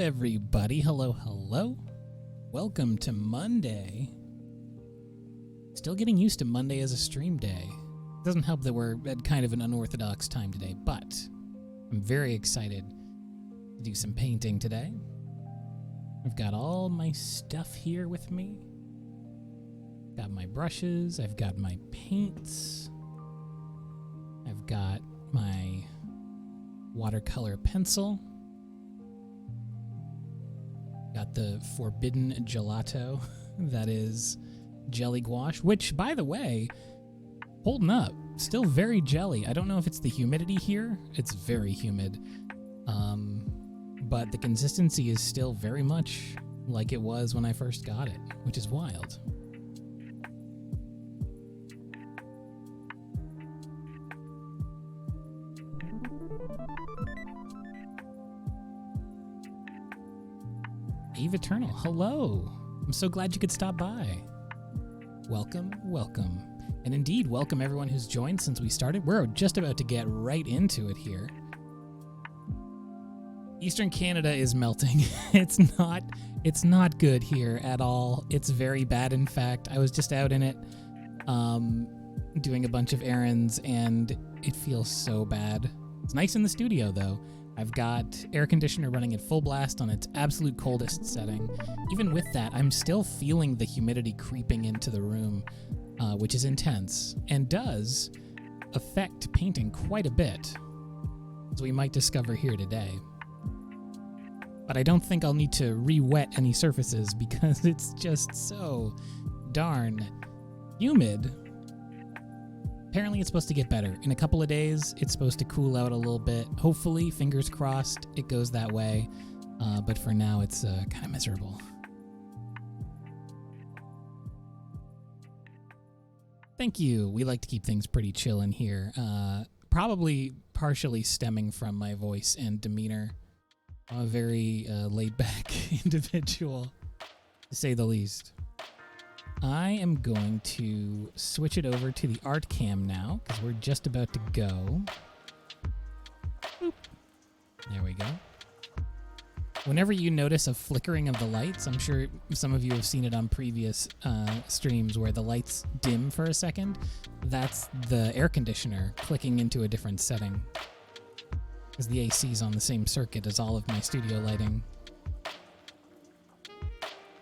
everybody. Hello, hello. Welcome to Monday. Still getting used to Monday as a stream day. Doesn't help that we're at kind of an unorthodox time today, but I'm very excited to do some painting today. I've got all my stuff here with me. Got my brushes, I've got my paints, I've got my watercolor pencil, got the forbidden gelato that is jelly gouache, which, by the way, holding up, still very jelly. I don't know if it's the humidity here, it's very humid, but the consistency is still very much like it was when I first got it, which is wild. Eve Eternal, hello. I'm so glad you could stop by. Welcome, welcome. And indeed, welcome everyone who's joined since we started. We're just about to get right into it here. Eastern Canada is melting. It's not good here at all. It's very bad, in fact. I was just out in it doing a bunch of errands, and it feels so bad. It's nice in the studio, though. I've got air conditioner running at full blast on its absolute coldest setting. Even with that, I'm still feeling the humidity creeping into the room, which is intense and does affect painting quite a bit, as we might discover here today. But I don't think I'll need to re-wet any surfaces because it's just so darn humid. Apparently it's supposed to get better. In a couple of days, it's supposed to cool out a little bit. Hopefully, fingers crossed, it goes that way. But for now, it's kind of miserable. Thank you. We like to keep things pretty chill in here. Probably partially stemming from my voice and demeanor. I'm a very laid-back individual, to say the least. I am going to switch it over to the art cam now, because we're just about to go. Boop. There we go. Whenever you notice a flickering of the lights, I'm sure some of you have seen it on previous streams where the lights dim for a second. That's the air conditioner clicking into a different setting, because the AC is on the same circuit as all of my studio lighting,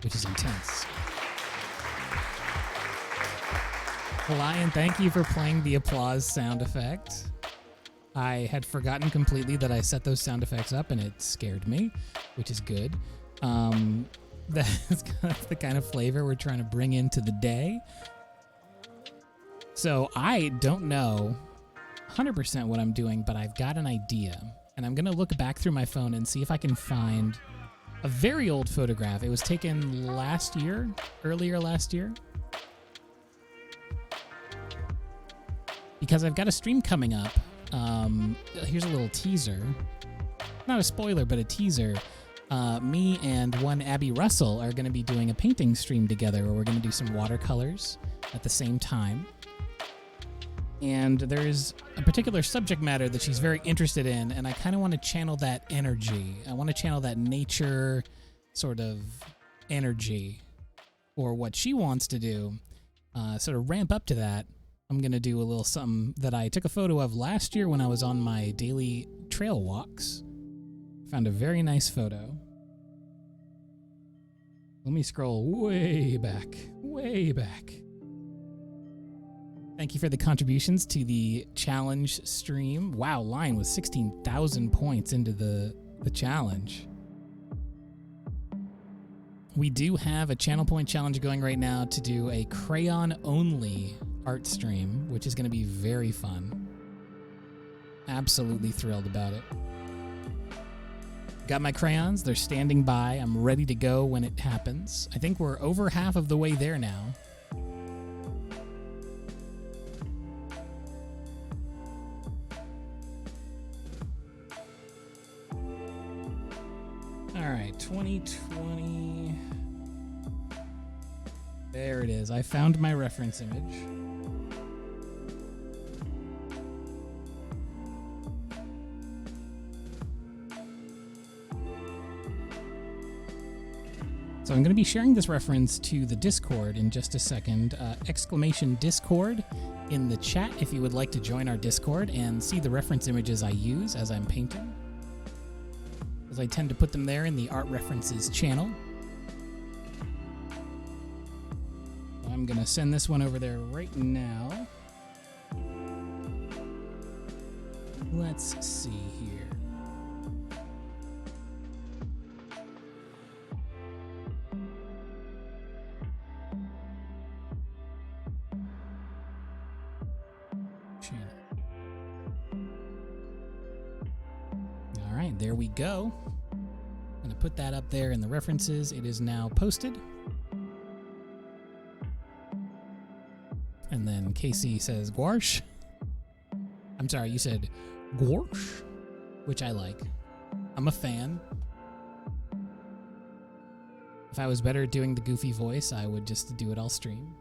which is intense. Lion, thank you for playing the applause sound effect. I had forgotten completely that I set those sound effects up, and it scared me, which is good. That's kind of the kind of flavor we're trying to bring into the day. So I don't know 100% what I'm doing, but I've got an idea. And I'm going to look back through my phone and see if I can find a very old photograph. It was taken last year, earlier last year. Because I've got a stream coming up. Here's a little teaser. Not a spoiler, but a teaser. Me and one Abby Russell are going to be doing a painting stream together where we're going to do some watercolors at the same time. And there's a particular subject matter that she's very interested in, and I kind of want to channel that energy. I want to channel that nature sort of energy for what she wants to do. Sort of ramp up to that. I'm going to do a little something that I took a photo of last year when I was on my daily trail walks. Found a very nice photo. Let me scroll way back, way back. Thank you for the contributions to the challenge stream. Wow, Lion was 16,000 points into the challenge. We do have a channel point challenge going right now to do a crayon-only art stream, which is going to be very fun. Absolutely thrilled about it. Got my crayons. They're standing by. I'm ready to go when it happens. I think we're over half of the way there now. All right, 2020. There it is. I found my reference image. So I'm going to be sharing this reference to the Discord in just a second. Exclamation Discord in the chat if you would like to join our Discord and see the reference images I use as I'm painting, as I tend to put them there in the Art References channel. I'm going to send this one over there right now. Let's see here. All right, there we go. I'm going to put that up there in the references. It is now posted. And then Casey says gouache. I'm sorry, you said gouache, which I like. I'm a fan. If I was better at doing the goofy voice, I would just do it all stream.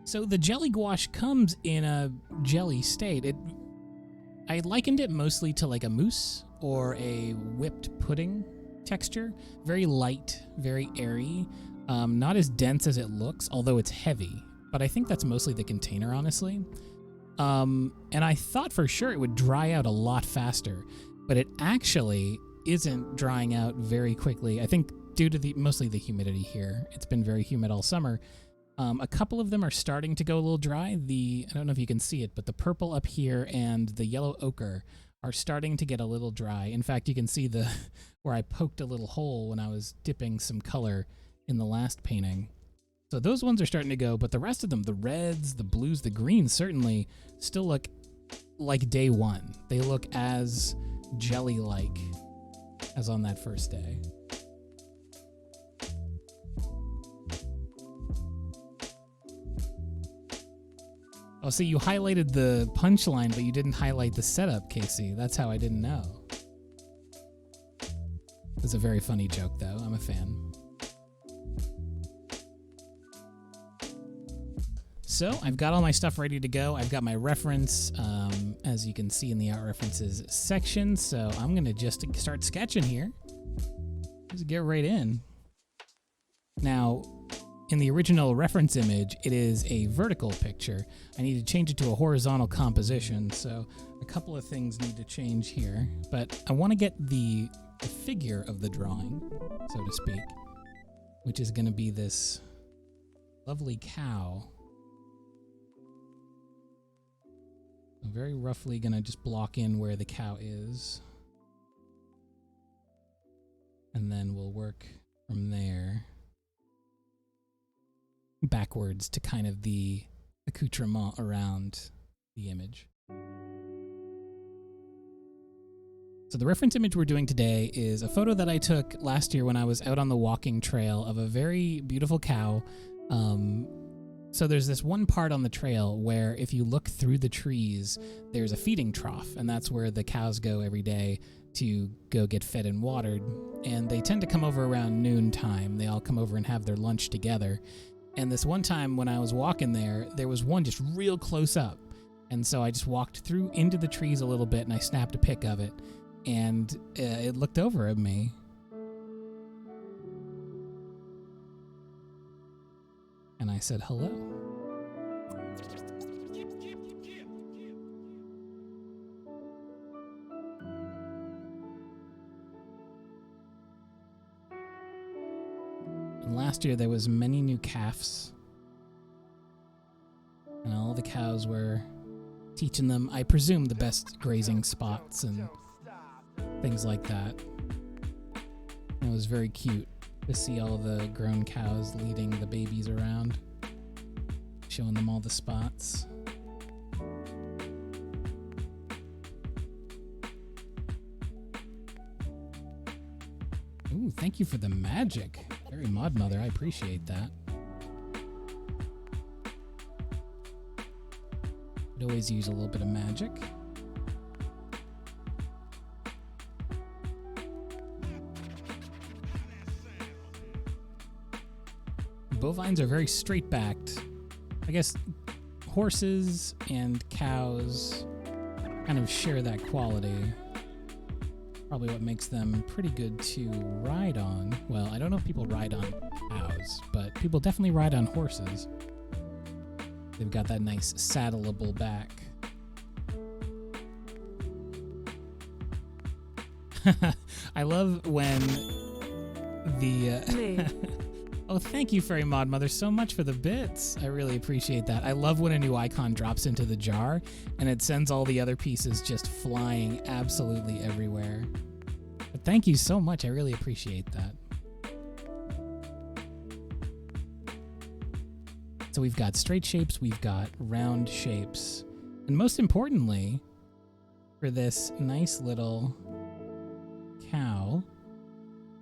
So the jelly gouache comes in a jelly state. I likened it mostly to like a mousse or a whipped pudding texture. Very light, very airy. Not as dense as it looks, although it's heavy. But I think that's mostly the container, honestly. And I thought for sure it would dry out a lot faster, but it actually isn't drying out very quickly. I think due to mostly the humidity here. It's been very humid all summer. A couple of them are starting to go a little dry. I don't know if you can see it, but the purple up here and the yellow ochre are starting to get a little dry. In fact, you can see where I poked a little hole when I was dipping some color in the last painting. So those ones are starting to go, but the rest of them, the reds, the blues, the greens, certainly still look like day one. They look as jelly-like as on that first day. Oh, see, you highlighted the punchline, but you didn't highlight the setup, Casey. That's how I didn't know. It's a very funny joke, though. I'm a fan. So I've got all my stuff ready to go. I've got my reference, as you can see in the Art References section. So I'm going to just start sketching here. Just get right in. Now, in the original reference image, it is a vertical picture. I need to change it to a horizontal composition, so a couple of things need to change here. But I want to get the figure of the drawing, so to speak, which is going to be this lovely cow. I'm very roughly going to just block in where the cow is. And then we'll work from there backwards to kind of the accoutrement around the image. So the reference image we're doing today is a photo that I took last year when I was out on the walking trail of a very beautiful cow. So there's this one part on the trail where if you look through the trees, there's a feeding trough, and that's where the cows go every day to go get fed and watered. And they tend to come over around noon time. They all come over and have their lunch together. And this one time when I was walking there was one just real close up. And so I just walked through into the trees a little bit and I snapped a pic of it. And it looked over at me. And I said, hello. And last year there was many new calves. And all the cows were teaching them, I presume, the best grazing spots and things like that. And it was very cute to see all the grown cows leading the babies around, showing them all the spots. Ooh, thank you for the magic. Very mod mother, I appreciate that. Could always use a little bit of magic. Bovines are very straight-backed. I guess horses and cows kind of share that quality. Probably what makes them pretty good to ride on. Well, I don't know if people ride on cows, but people definitely ride on horses. They've got that nice saddleable back. I love when the... Oh, thank you, Fairy Mod Mother, so much for the bits. I really appreciate that. I love when a new icon drops into the jar and it sends all the other pieces just flying absolutely everywhere. But thank you so much. I really appreciate that. So we've got straight shapes, we've got round shapes. And most importantly, for this nice little cow,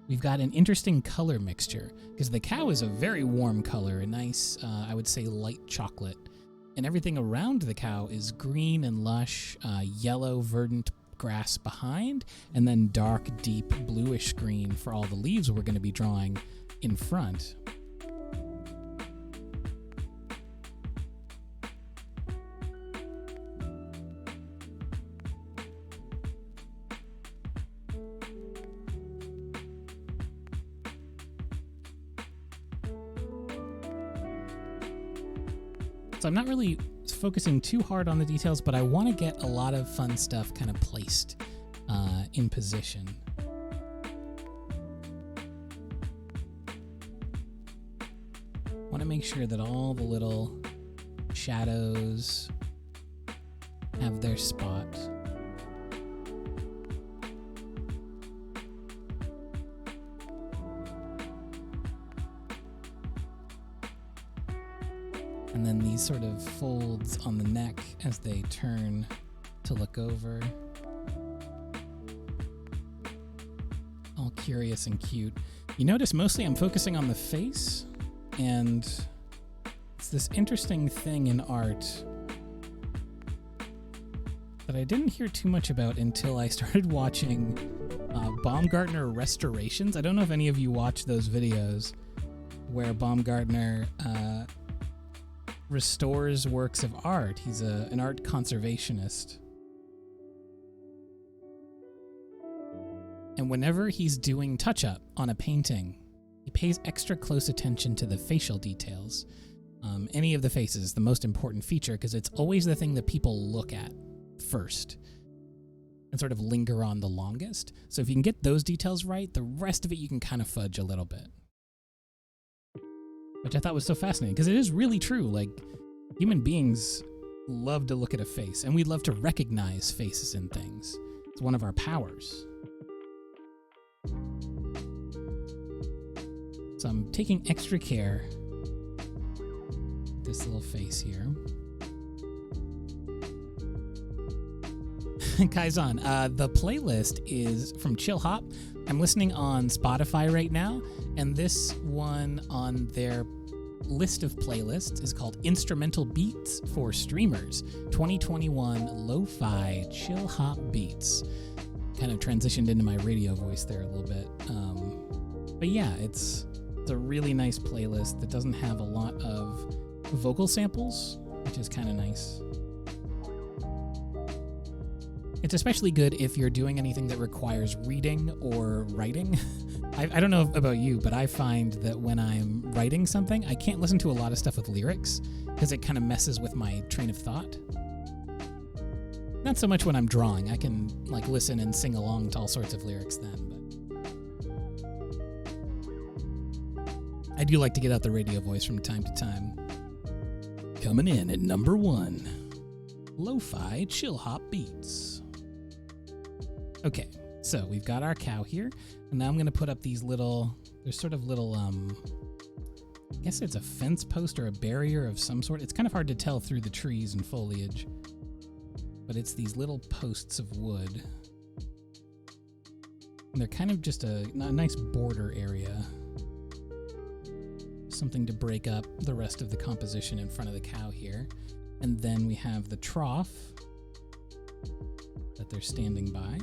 we've got an interesting color mixture, because the cow is a very warm color, a nice, I would say, light chocolate. And everything around the cow is green and lush, yellow, verdant grass behind, and then dark, deep, bluish green for all the leaves we're going to be drawing in front. So I'm not really focusing too hard on the details, but I want to get a lot of fun stuff kind of placed in position. I want to make sure that all the little shadows have their spot. And then these sort of folds on the neck as they turn to look over. All curious and cute. You notice mostly I'm focusing on the face, and it's this interesting thing in art that I didn't hear too much about until I started watching Baumgartner restorations. I don't know if any of you watch those videos where Baumgartner restores works of art. He's an art conservationist. And whenever he's doing touch-up on a painting, he pays extra close attention to the facial details. Any of the faces, the most important feature, because it's always the thing that people look at first and sort of linger on the longest. So if you can get those details right, the rest of it you can kind of fudge a little bit. Which I thought was so fascinating, because it is really true. Like, human beings love to look at a face, and we love to recognize faces in things. It's one of our powers. So I'm taking extra care with this little face here. Kaizan, the playlist is from Chill Hop. I'm listening on Spotify right now, and this one on their list of playlists is called Instrumental Beats for Streamers 2021 Lo-Fi Chill Hop Beats. Kind of transitioned into my radio voice there a little bit. But yeah, it's a really nice playlist that doesn't have a lot of vocal samples, which is kind of nice. It's especially good if you're doing anything that requires reading or writing. I don't know about you, but I find that when I'm writing something, I can't listen to a lot of stuff with lyrics because it kind of messes with my train of thought. Not so much when I'm drawing. I can like listen and sing along to all sorts of lyrics then. But I do like to get out the radio voice from time to time. Coming in at number 1, Lo-Fi Chill Hop Beats. Okay, so we've got our cow here, and now I'm going to put up these little, there's sort of little, I guess it's a fence post or a barrier of some sort. It's kind of hard to tell through the trees and foliage, but it's these little posts of wood. And they're kind of just a nice border area. Something to break up the rest of the composition in front of the cow here. And then we have the trough that they're standing by.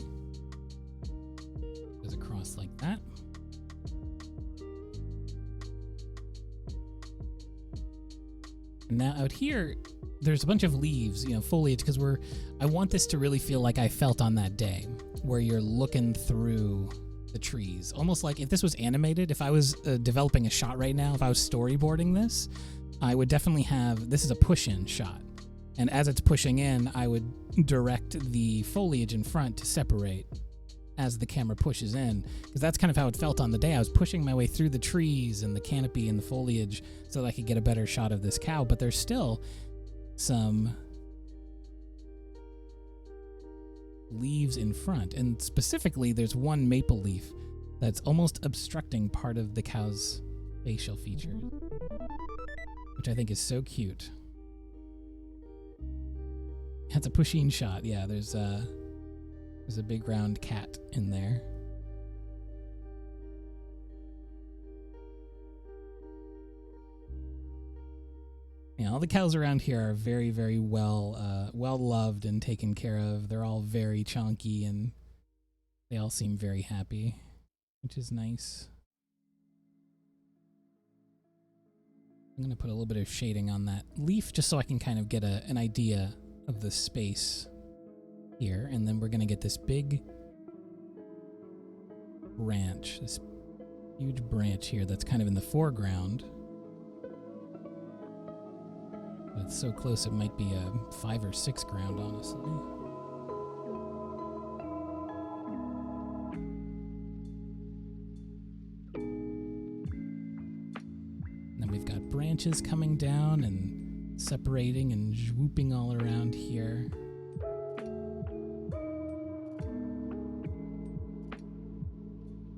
Goes across like that. And now out here, there's a bunch of leaves, foliage, because I want this to really feel like I felt on that day. where you're looking through the trees. Almost like if this was animated, if I was developing a shot right now, if I was storyboarding this, I would definitely have, this is a push-in shot. And as it's pushing in, I would direct the foliage in front to separate as the camera pushes in. Because that's kind of how it felt on the day. I was pushing my way through the trees and the canopy and the foliage so that I could get a better shot of this cow. But there's still some leaves in front. And specifically, there's one maple leaf that's almost obstructing part of the cow's facial features, which I think is so cute. That's a pushing shot. Yeah, there's a big round cat in there. Yeah, all the cows around here are very, very well loved and taken care of. They're all very chunky and they all seem very happy, which is nice. I'm gonna put a little bit of shading on that leaf just so I can kind of get an idea of the space here, and then we're gonna get this big branch, this huge branch here that's kind of in the foreground. But it's so close it might be a 5 or 6 ground, honestly. And then we've got branches coming down and separating and swooping all around here.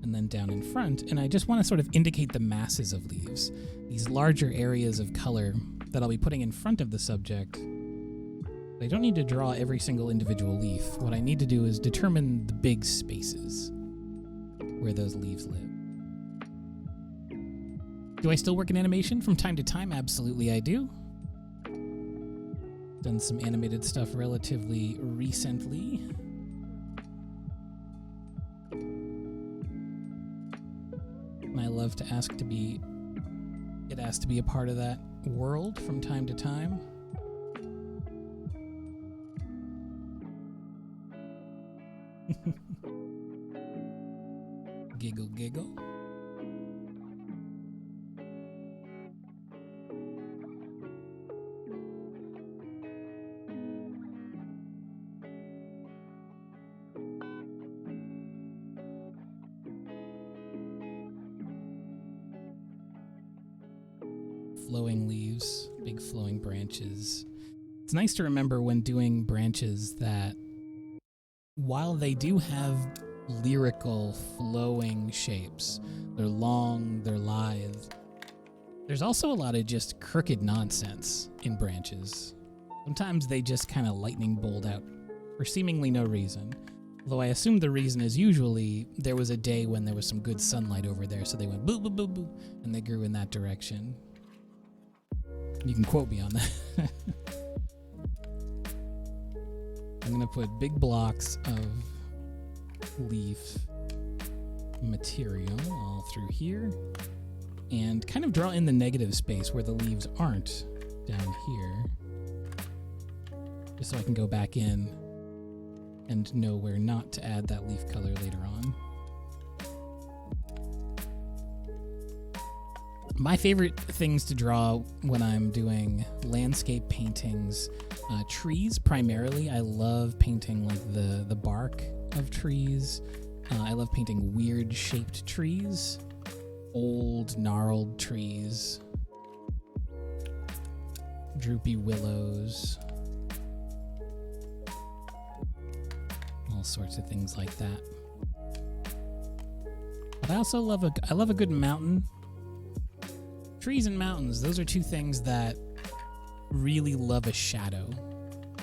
And then down in front, and I just want to sort of indicate the masses of leaves, these larger areas of color that I'll be putting in front of the subject. I don't need to draw every single individual leaf. What I need to do is determine the big spaces where those leaves live. Do I still work in animation from time to time? Absolutely I do. Done some animated stuff relatively recently. And I love to ask to be asked to be a part of that world from time to time. Giggle, giggle. Flowing leaves, big flowing branches. It's nice to remember when doing branches that while they do have lyrical flowing shapes, they're long, they're lithe, there's also a lot of just crooked nonsense in branches. Sometimes they just kind of lightning bolt out for seemingly no reason. Although I assume the reason is usually there was a day when there was some good sunlight over there, so they went boo, boo, boo, boo, and they grew in that direction. You can quote me on that. I'm going to put big blocks of leaf material all through here and kind of draw in the negative space where the leaves aren't down here, just so I can go back in and know where not to add that leaf color later on. My favorite things to draw when I'm doing landscape paintings, trees primarily. I love painting like the bark of trees. I love painting weird shaped trees, old gnarled trees, droopy willows, all sorts of things like that. But I also love a good mountain. Trees and mountains, those are two things that really love a shadow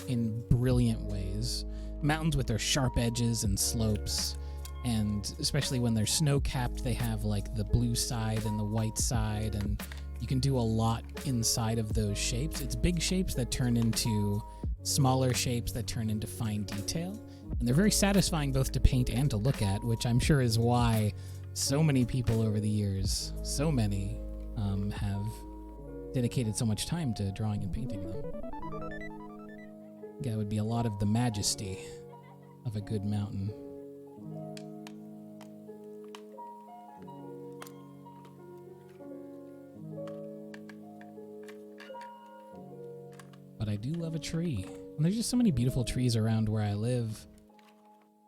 in brilliant ways. Mountains with their sharp edges and slopes, and especially when they're snow-capped, they have like the blue side and the white side, and you can do a lot inside of those shapes. It's big shapes that turn into smaller shapes that turn into fine detail, and they're very satisfying both to paint and to look at, which I'm sure is why so many people over the years, so many, have dedicated so much time to drawing and painting them. That would be a lot of the majesty of a good mountain. But I do love a tree. And there's just so many beautiful trees around where I live.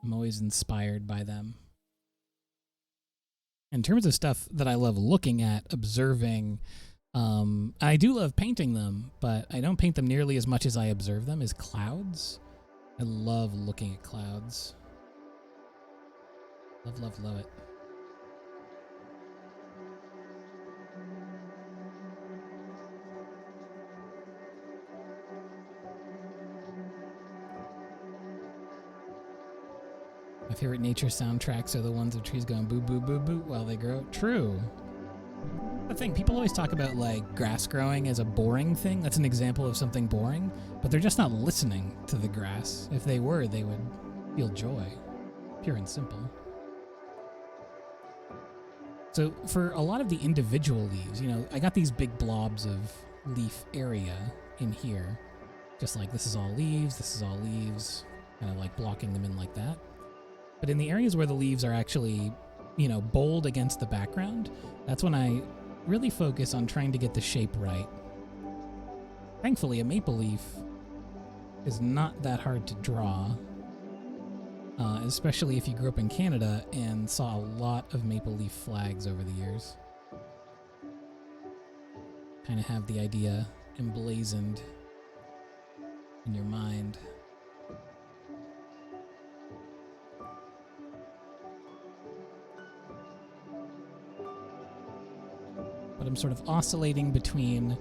I'm always inspired by them. In terms of stuff that I love looking at, observing, I do love painting them, but I don't paint them nearly as much as I observe them, is clouds. I love looking at clouds. Love, love, love it. My favorite nature soundtracks are the ones of trees going boo, boo, boo, boo while they grow. True. The thing, people always talk about like grass growing as a boring thing. That's an example of something boring, but they're just not listening to the grass. If they were, they would feel joy. Pure and simple. So for a lot of the individual leaves, you know, I got these big blobs of leaf area in here. Just like this is all leaves, kind of like blocking them in like that. But in the areas where the leaves are actually, you know, bold against the background, that's when I really focus on trying to get the shape right. Thankfully, a maple leaf is not that hard to draw, especially if you grew up in Canada and saw a lot of maple leaf flags over the years. Kind of have the idea emblazoned in your mind. But I'm sort of oscillating between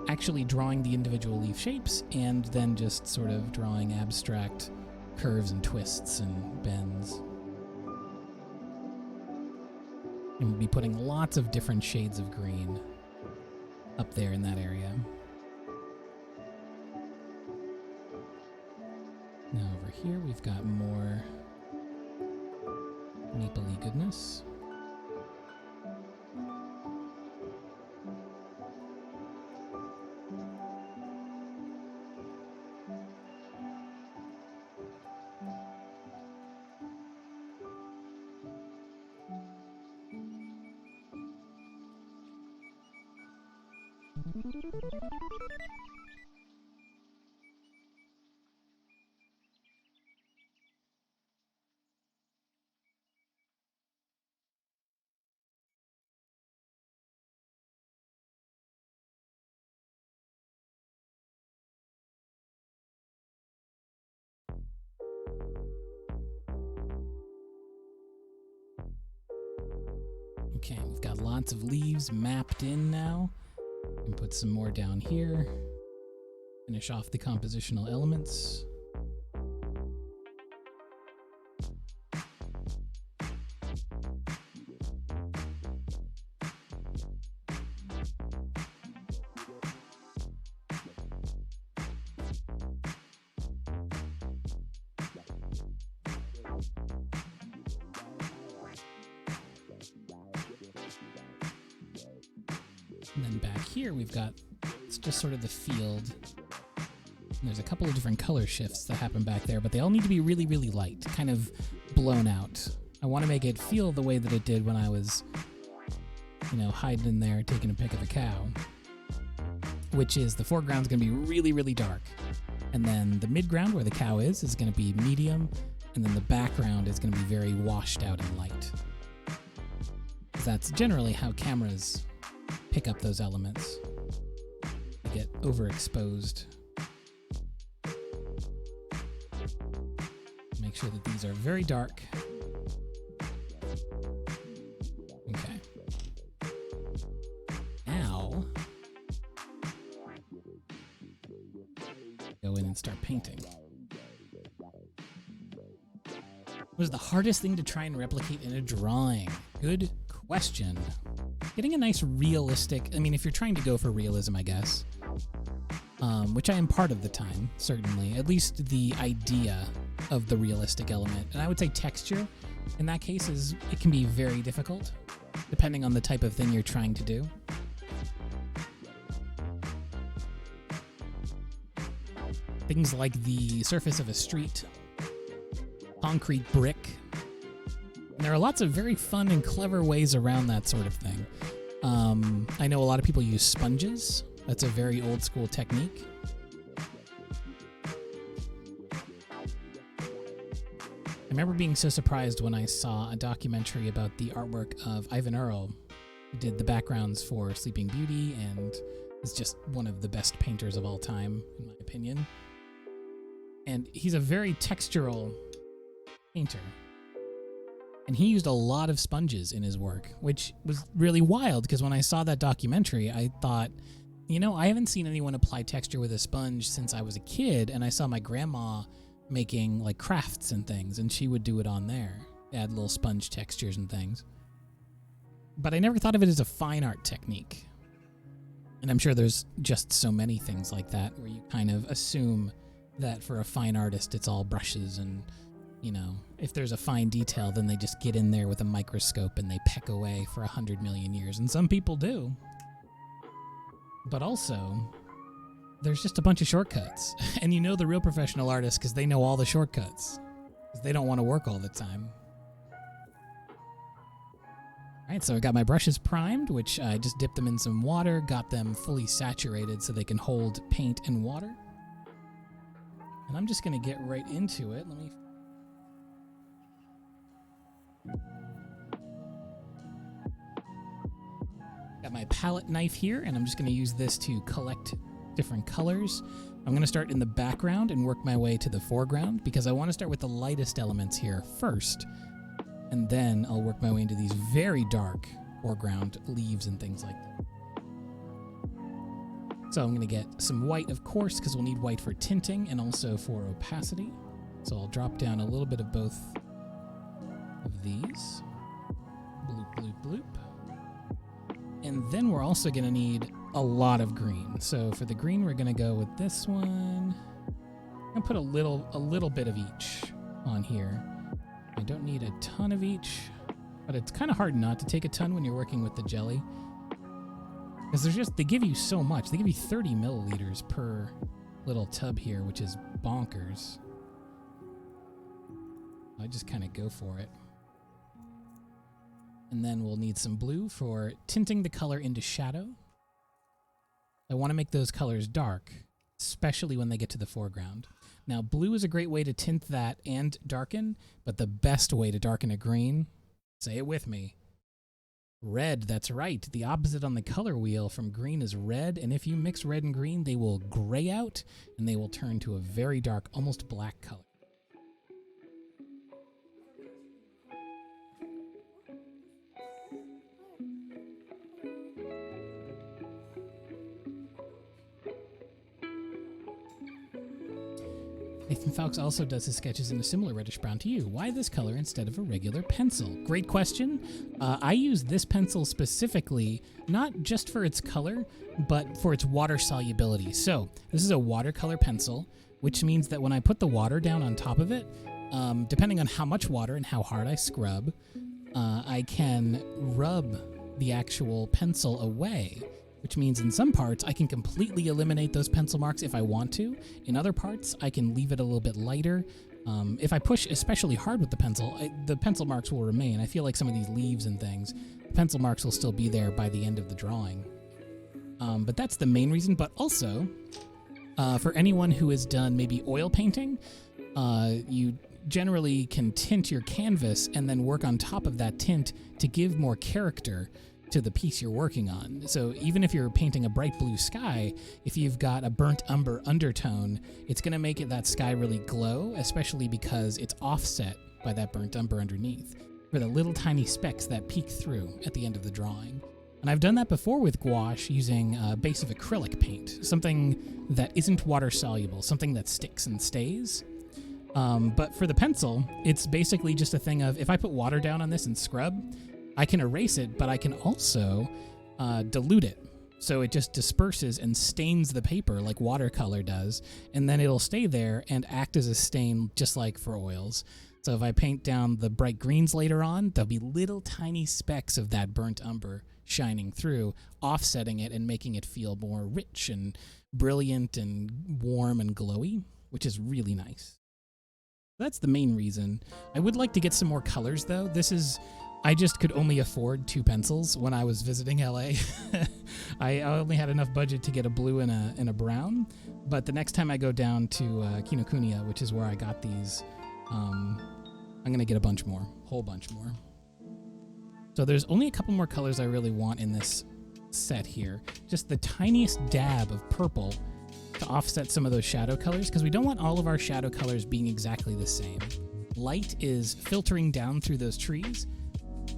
actually drawing the individual leaf shapes and then just sort of drawing abstract curves and twists and bends. And we'll be putting lots of different shades of green up there in that area. Now over here we've got more mapley goodness. Okay, we've got lots of leaves mapped in now. And put some more down here. Finish off the compositional elements. And then back here we've got, it's just sort of the field. And there's a couple of different color shifts that happen back there, but they all need to be really, really light, kind of blown out. I want to make it feel the way that it did when I was, you know, hiding in there taking a pic of a cow. Which is the foreground's going to be really, really dark. And then the midground where the cow is going to be medium. And then the background is going to be very washed out and light. That's generally how cameras pick up those elements. They get overexposed. Make sure that these are very dark. Okay. Now, go in and start painting. What was the hardest thing to try and replicate in a drawing? Good question. Getting a nice realistic, I mean, if you're trying to go for realism, I guess, which I am part of the time, certainly, at least the idea of the realistic element. And I would say texture, in that case, it can be very difficult, depending on the type of thing you're trying to do. Things like the surface of a street, concrete brick, And there are lots of very fun and clever ways around that sort of thing. I know a lot of people use sponges. That's a very old school technique. I remember being so surprised when I saw a documentary about the artwork of Ivan Earl, who did the backgrounds for Sleeping Beauty and is just one of the best painters of all time, in my opinion. And he's a very textural painter. And he used a lot of sponges in his work, which was really wild because when I saw that documentary, I thought, I haven't seen anyone apply texture with a sponge since I was a kid, and I saw my grandma making like crafts and things, and she would do it on there, add little sponge textures and things. But I never thought of it as a fine art technique. And I'm sure there's just so many things like that where you kind of assume that for a fine artist it's all brushes and, if there's a fine detail, then they just get in there with a microscope and they peck away for 100 million years. And some people do. But also, there's just a bunch of shortcuts. And the real professional artists because they know all the shortcuts. Because they don't want to work all the time. Alright, so I got my brushes primed, which I just dipped them in some water, got them fully saturated so they can hold paint and water. And I'm just going to get right into it. Got my palette knife here, and I'm just going to use this to collect different colors. I'm going to start in the background and work my way to the foreground because I want to start with the lightest elements here first, and then I'll work my way into these very dark foreground leaves and things like that. So I'm going to get some white, of course, because we'll need white for tinting and also for opacity. So I'll drop down a little bit of both of these. Bloop, bloop, bloop. And then we're also going to need a lot of green. So for the green, we're going to go with this one. I'm going to put a little bit of each on here. I don't need a ton of each, but it's kind of hard not to take a ton when you're working with the jelly. Because they give you so much. They give you 30 milliliters per little tub here, which is bonkers. I just kind of go for it. And then we'll need some blue for tinting the color into shadow. I want to make those colors dark, especially when they get to the foreground. Now, blue is a great way to tint that and darken, but the best way to darken a green, say it with me, red. That's right. The opposite on the color wheel from green is red, and if you mix red and green, they will gray out, and they will turn to a very dark, almost black color. Nathan Fowkes also does his sketches in a similar reddish brown to you. Why this color instead of a regular pencil? Great question. I use this pencil specifically, not just for its color, but for its water solubility. So this is a watercolor pencil, which means that when I put the water down on top of it, depending on how much water and how hard I scrub, I can rub the actual pencil away. Which means in some parts, I can completely eliminate those pencil marks if I want to. In other parts, I can leave it a little bit lighter. If I push especially hard with the pencil marks will remain. I feel like some of these leaves and things, the pencil marks will still be there by the end of the drawing. But that's the main reason. But also, for anyone who has done maybe oil painting, you generally can tint your canvas and then work on top of that tint to give more character to the piece you're working on. So even if you're painting a bright blue sky, if you've got a burnt umber undertone, it's going to make that sky really glow, especially because it's offset by that burnt umber underneath, for the little tiny specks that peek through at the end of the drawing. And I've done that before with gouache using a base of acrylic paint, something that isn't water soluble, something that sticks and stays. But for the pencil, it's basically just a thing of, if I put water down on this and scrub, I can erase it, but I can also dilute it. So it just disperses and stains the paper like watercolor does, and then it'll stay there and act as a stain just like for oils. So if I paint down the bright greens later on, there'll be little tiny specks of that burnt umber shining through, offsetting it and making it feel more rich and brilliant and warm and glowy, which is really nice. That's the main reason. I would like to get some more colors, though. I just could only afford 2 pencils when I was visiting LA. I only had enough budget to get a blue and a brown, but the next time I go down to Kinokuniya, which is where I got these, I'm going to get a bunch more, whole bunch more. So there's only a couple more colors I really want in this set here. Just the tiniest dab of purple to offset some of those shadow colors, because we don't want all of our shadow colors being exactly the same. Light is filtering down through those trees,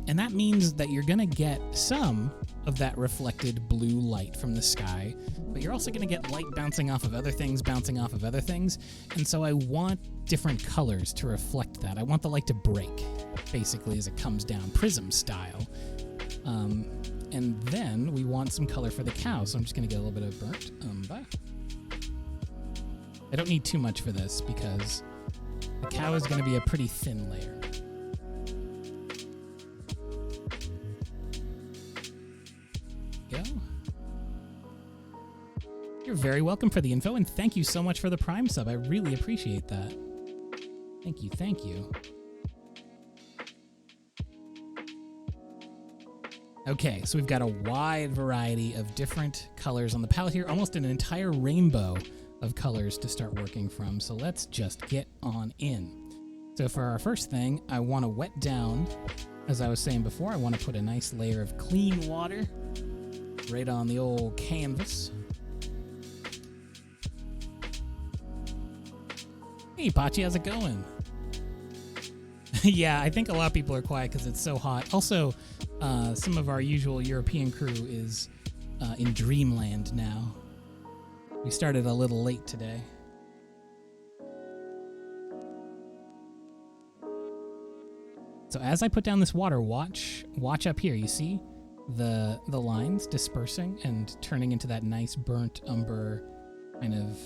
and that means that you're going to get some of that reflected blue light from the sky, but you're also going to get light bouncing off of other things, and so I want different colors to reflect that. I want the light to break, basically, as it comes down, prism style. And then we want some color for the cow, so I'm just going to get a little bit of burnt umber. I don't need too much for this, because the cow is going to be a pretty thin layer. Go. You're very welcome for the info, and thank you so much for the Prime sub. I really appreciate that. Thank you, thank you. Okay, so we've got a wide variety of different colors on the palette here, almost an entire rainbow of colors to start working from, so let's just get on in. So for our first thing, I want to wet down, as I was saying before, I want to put a nice layer of clean water right on the old canvas. Hey, Pachi, how's it going? Yeah, I think a lot of people are quiet because it's so hot. Also, some of our usual European crew is in Dreamland now. We started a little late today. So as I put down this water, watch up here. You see the lines dispersing and turning into that nice burnt umber kind of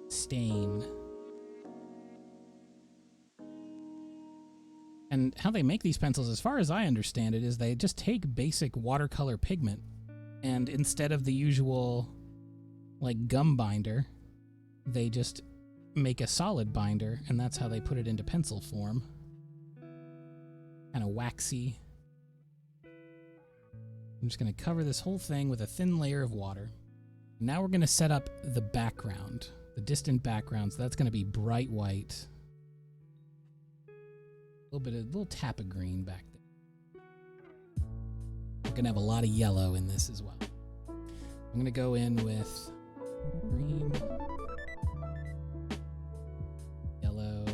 stain. And how they make these pencils, as far as I understand it, is they just take basic watercolor pigment, and instead of the usual like gum binder, they just make a solid binder, and that's how they put it into pencil form. Kind of waxy. I'm just going to cover this whole thing with a thin layer of water. Now we're going to set up the background, the distant background, so that's going to be bright white. A little tap of green back there. We're going to have a lot of yellow in this as well. I'm going to go in with green, yellow,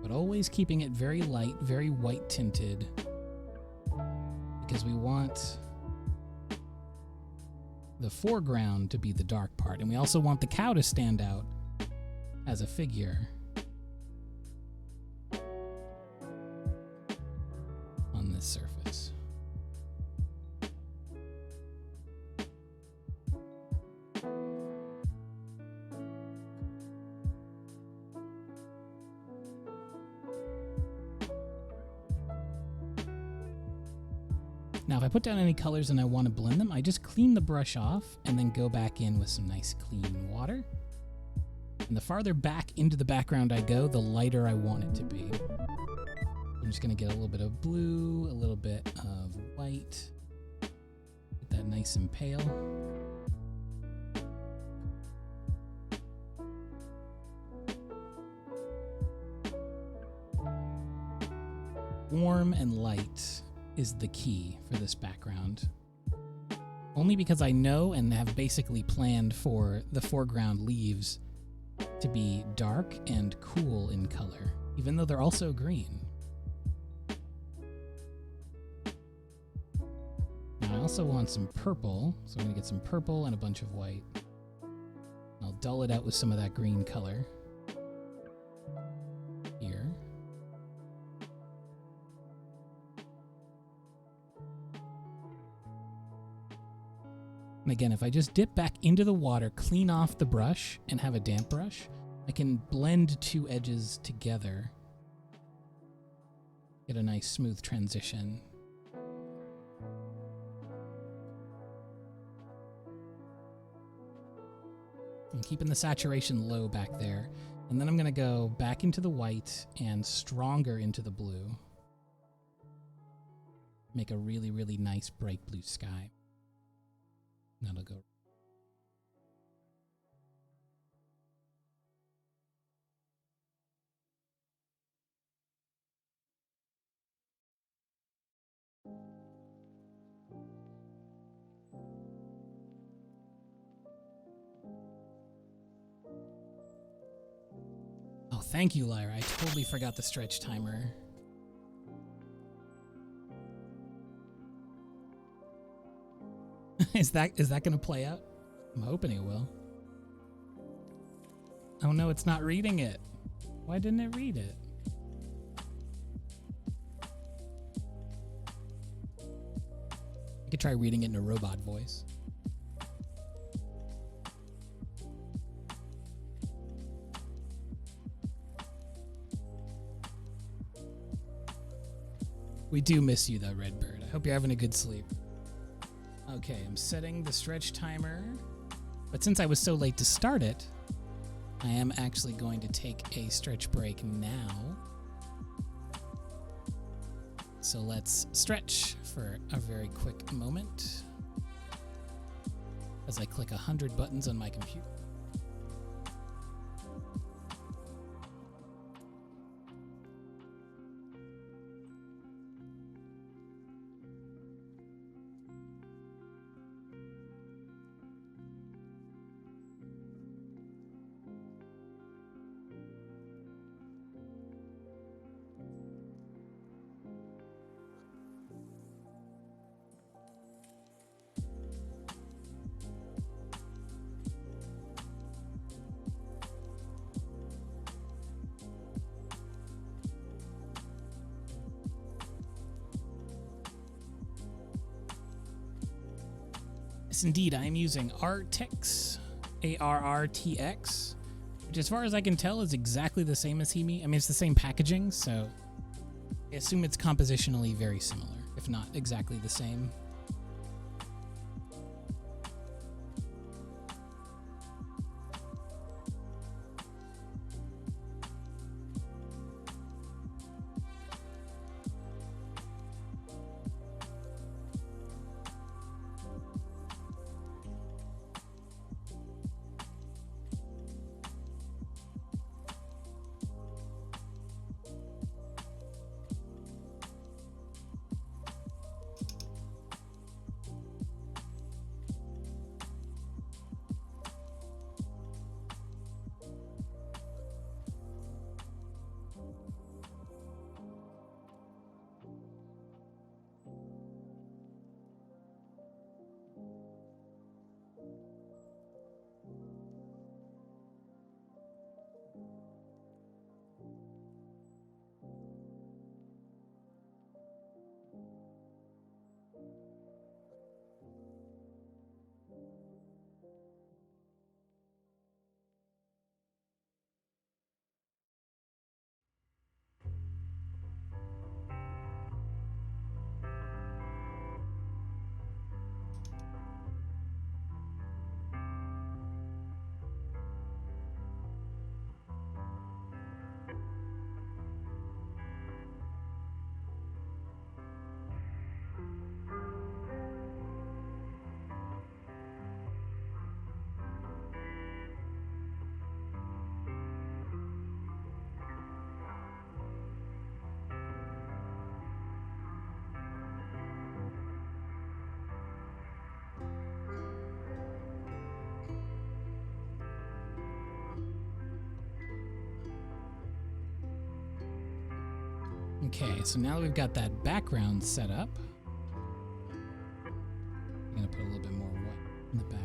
but always keeping it very light, very white tinted, because we want the foreground to be the dark part, and we also want the cow to stand out as a figure on this surface. Now, if I put down any colors and I want to blend them, I just clean the brush off and then go back in with some nice clean water. And the farther back into the background I go, the lighter I want it to be. I'm just going to get a little bit of blue, a little bit of white. Get that nice and pale. Warm and light is the key for this background. Only because I know and have basically planned for the foreground leaves to be dark and cool in color, even though they're also green. Now I also want some purple, so I'm going to get some purple and a bunch of white. I'll dull it out with some of that green color here. And again, if I just dip back into the water, clean off the brush, and have a damp brush, I can blend two edges together. Get a nice smooth transition. I'm keeping the saturation low back there. And then I'm going to go back into the white and stronger into the blue. Make a really, really nice bright blue sky. That'll go. Oh, thank you, Lyra. I totally forgot the stretch timer. Is that going to play out? I'm hoping it will. Oh no, it's not reading it. Why didn't it read it? I could try reading it in a robot voice. We do miss you though, Redbird. I hope you're having a good sleep. Okay, I'm setting the stretch timer. But since I was so late to start it, I am actually going to take a stretch break now. So let's stretch for a very quick moment as I click 100 buttons on my computer. Yes, indeed, I am using Artx, ARRTX, which as far as I can tell is exactly the same as Hemi. I mean, it's the same packaging, so I assume it's compositionally very similar, if not exactly the same. Okay, so now that we've got that background set up, I'm gonna put a little bit more white in the back.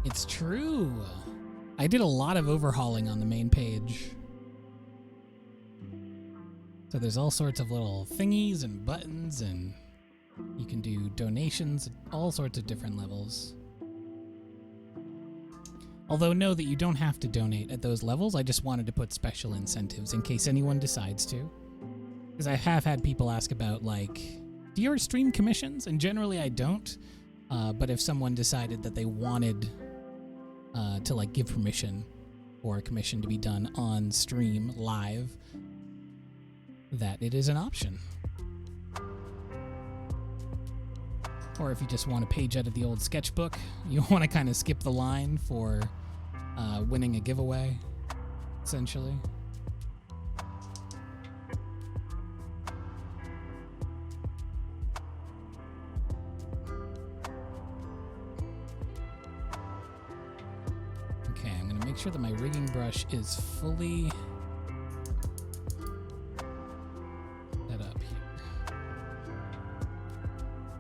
It's true. I did a lot of overhauling on the main page. So there's all sorts of little thingies and buttons, and you can do donations at all sorts of different levels. Although know that you don't have to donate at those levels. I just wanted to put special incentives in case anyone decides to. Because I have had people ask about, like, do you ever stream commissions? And generally I don't. But if someone decided that they wanted to, like, give permission for a commission to be done on stream live, that it is an option. Or if you just want a page out of the old sketchbook, you want to kind of skip the line for winning a giveaway, essentially. Okay, I'm going to make sure that my rigging brush is fully set up here.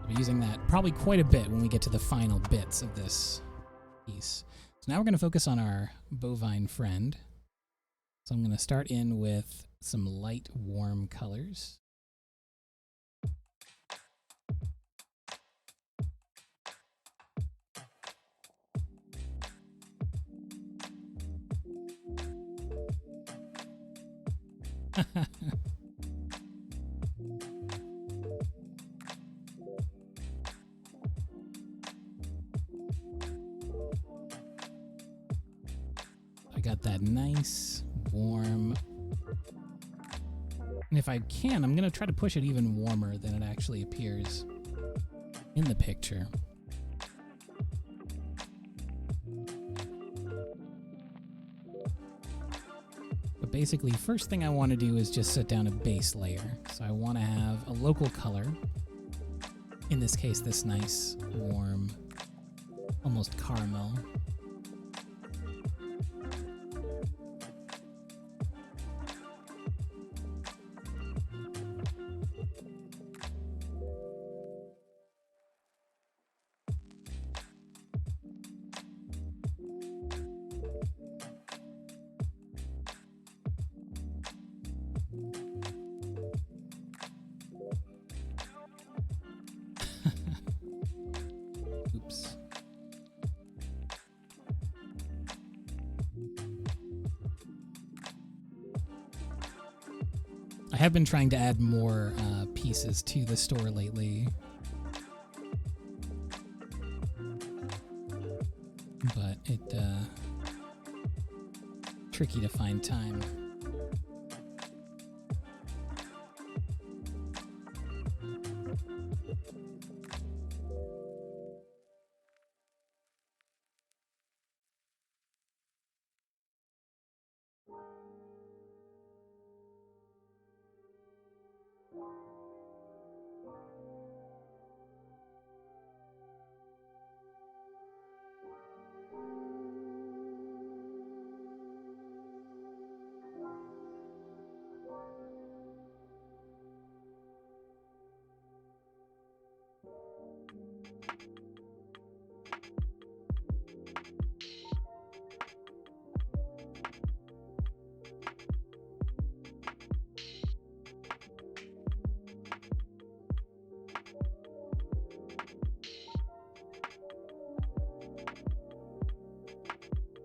I'll be using that probably quite a bit when we get to the final bits of this piece. So now we're going to focus on our bovine friend. So I'm going to start in with some light, warm colors. I got that nice, warm, and if I can, I'm going to try to push it even warmer than it actually appears in the picture. But basically, first thing I want to do is just set down a base layer. So I want to have a local color. In this case, this nice, warm, almost caramel. Oops. I have been trying to add more pieces to the store lately, but it's tricky to find time.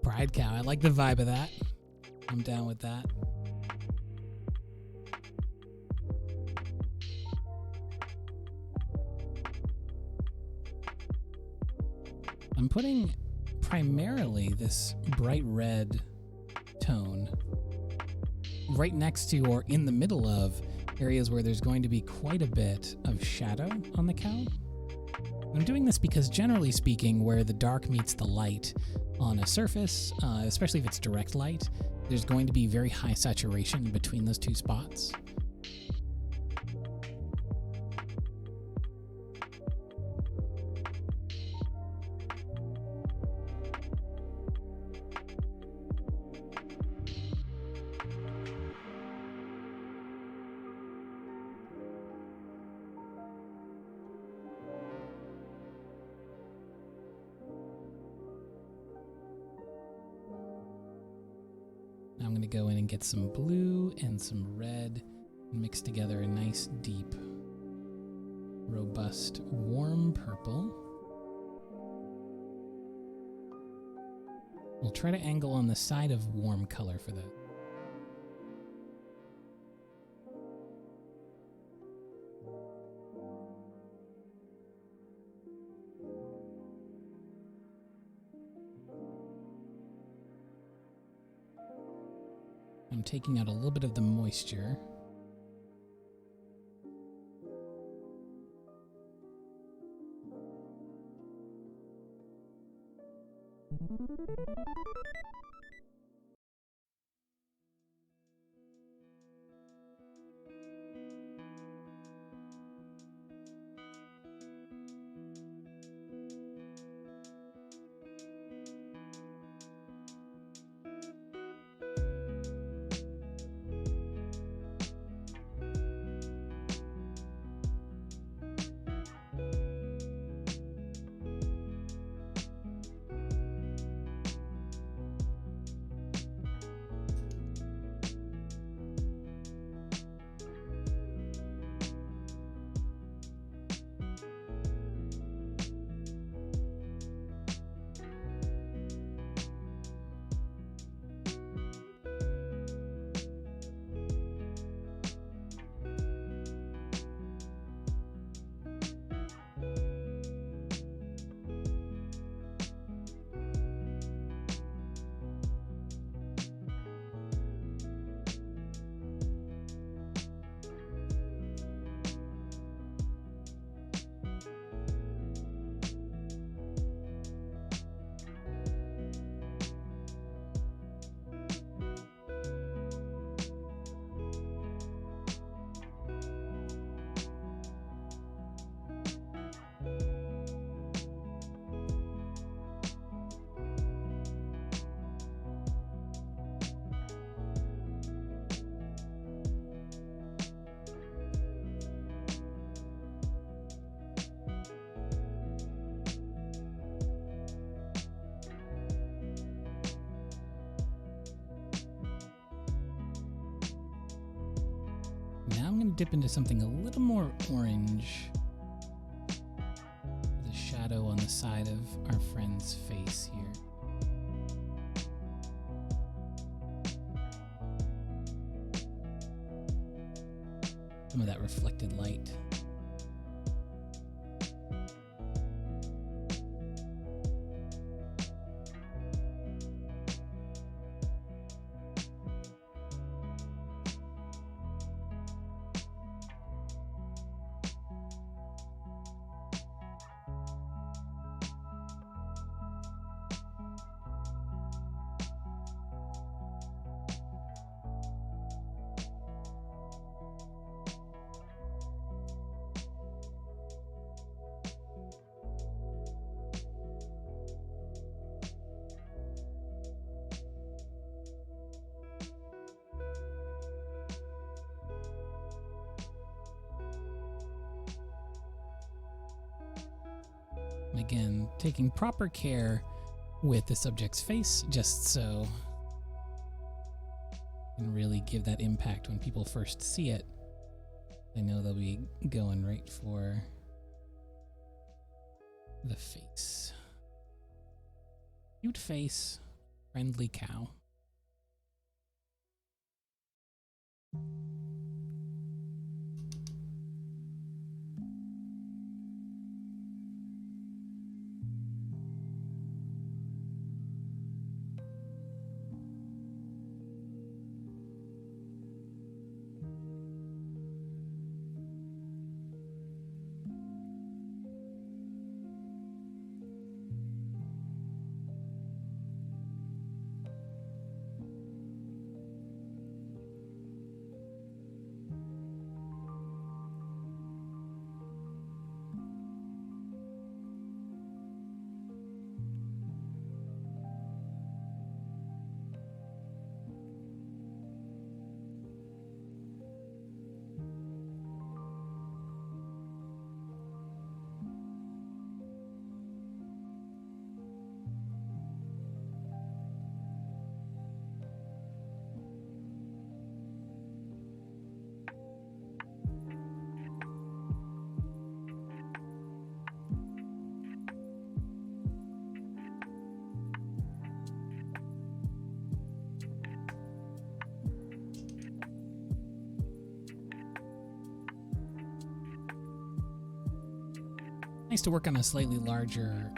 Pride cow. I like the vibe of that. I'm down with that. I'm putting primarily this bright red tone right next to or in the middle of areas where there's going to be quite a bit of shadow on the cow. I'm doing this because generally speaking, where the dark meets the light on a surface, especially if it's direct light, there's going to be very high saturation between those two spots. to go in and get some blue and some red and mix together a nice, deep, robust, warm purple. We'll try to angle on the side of warm color for that. I'm taking out a little bit of the moisture. Now I'm going to dip into something a little more orange. The shadow on the side of our friend's face here. Some of that reflected light. Again, taking proper care with the subject's face, just so and really give that impact when people first see it. I know they'll be going right for the face. Cute face, friendly cow. Nice to work on a slightly larger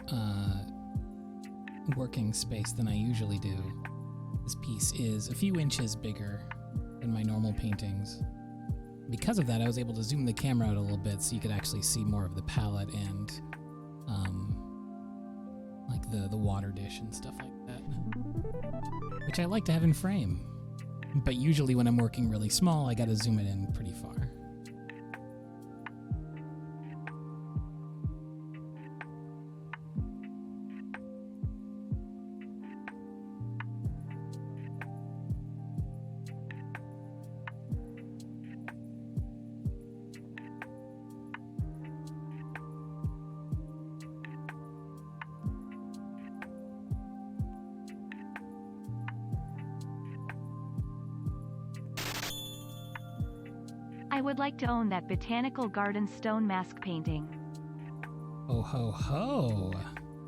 working space than I usually do. This piece is a few inches bigger than my normal paintings. Because of that, I was able to zoom the camera out a little bit so you could actually see more of the palette and like the water dish and stuff like that, which I like to have in frame. But usually when I'm working really small, I gotta zoom it in pretty far. I would like to own that botanical garden stone mask painting. Oh ho ho!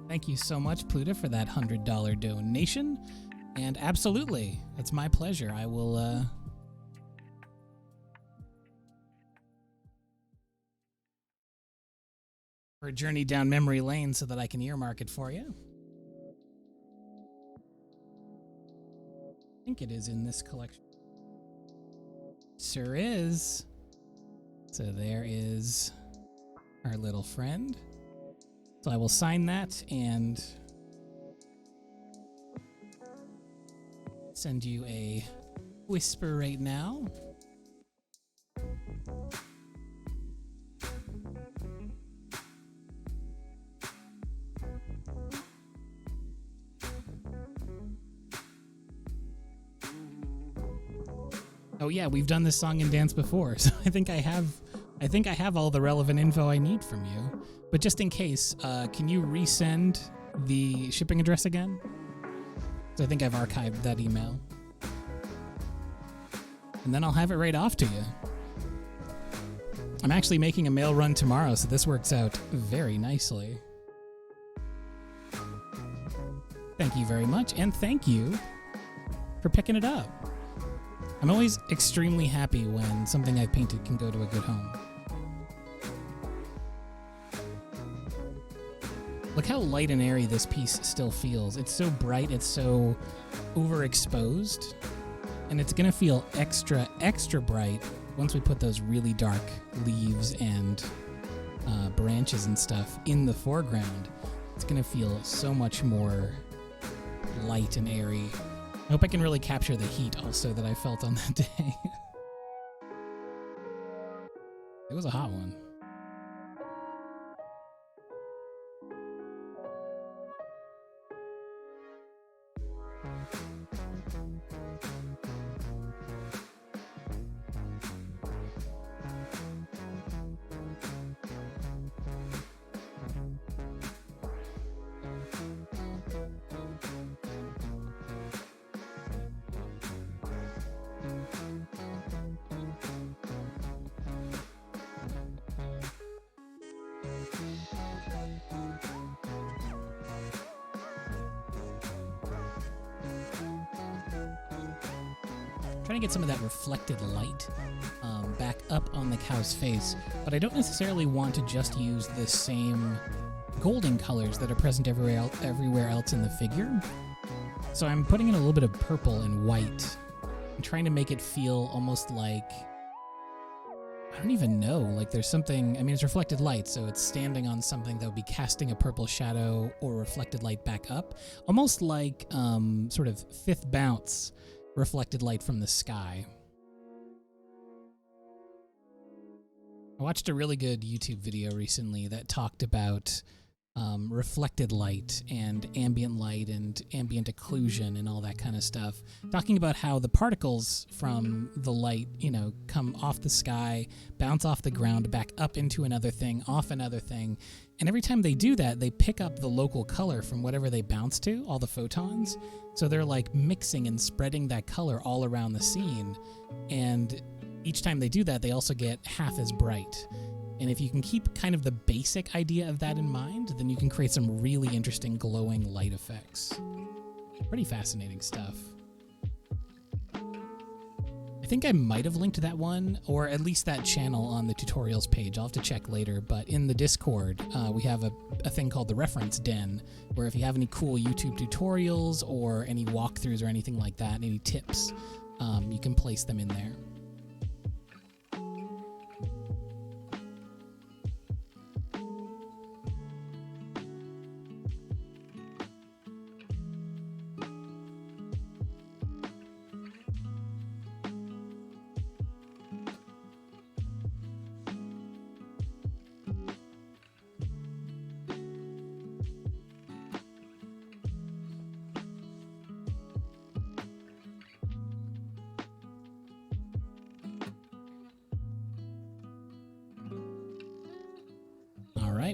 Thank you so much, Pluta, for that $100 donation. And absolutely, it's my pleasure. I will for a journey down memory lane so that I can earmark it for you. I think it is in this collection. Sure is. So there is our little friend. So I will sign that and send you a whisper right now. Oh yeah, we've done this song and dance before, so I think I have all the relevant info I need from you. But just in case, can you resend the shipping address again? So I think I've archived that email. And then I'll have it right off to you. I'm actually making a mail run tomorrow, so this works out very nicely. Thank you very much, and thank you for picking it up. I'm always extremely happy when something I've painted can go to a good home. Look how light and airy this piece still feels. It's so bright, it's so overexposed, and it's gonna feel extra, extra bright once we put those really dark leaves and branches and stuff in the foreground. It's gonna feel so much more light and airy. I hope I can really capture the heat also that I felt on that day. It was a hot one. Trying to get some of that reflected light back up on the cow's face, but I don't necessarily want to just use the same golden colors that are present everywhere else in the figure. So I'm putting in a little bit of purple and white and trying to make it feel almost like, I don't even know, like there's something, I mean, it's reflected light, so it's standing on something that would be casting a purple shadow or reflected light back up, almost like sort of fifth bounce reflected light from the sky. I watched a really good YouTube video recently that talked about reflected light and ambient occlusion and all that kind of stuff, talking about how the particles from the light, you know, come off the sky, bounce off the ground, back up into another thing, off another thing, and every time they do that, they pick up the local color from whatever they bounce to, all the photons, so they're like mixing and spreading that color all around the scene, and each time they do that, they also get half as bright. And if you can keep kind of the basic idea of that in mind, then you can create some really interesting glowing light effects. Pretty fascinating stuff. I think I might have linked that one, or at least that channel on the tutorials page. I'll have to check later, but in the Discord, we have a thing called the Reference Den, where if you have any cool YouTube tutorials or any walkthroughs or anything like that, any tips, you can place them in there.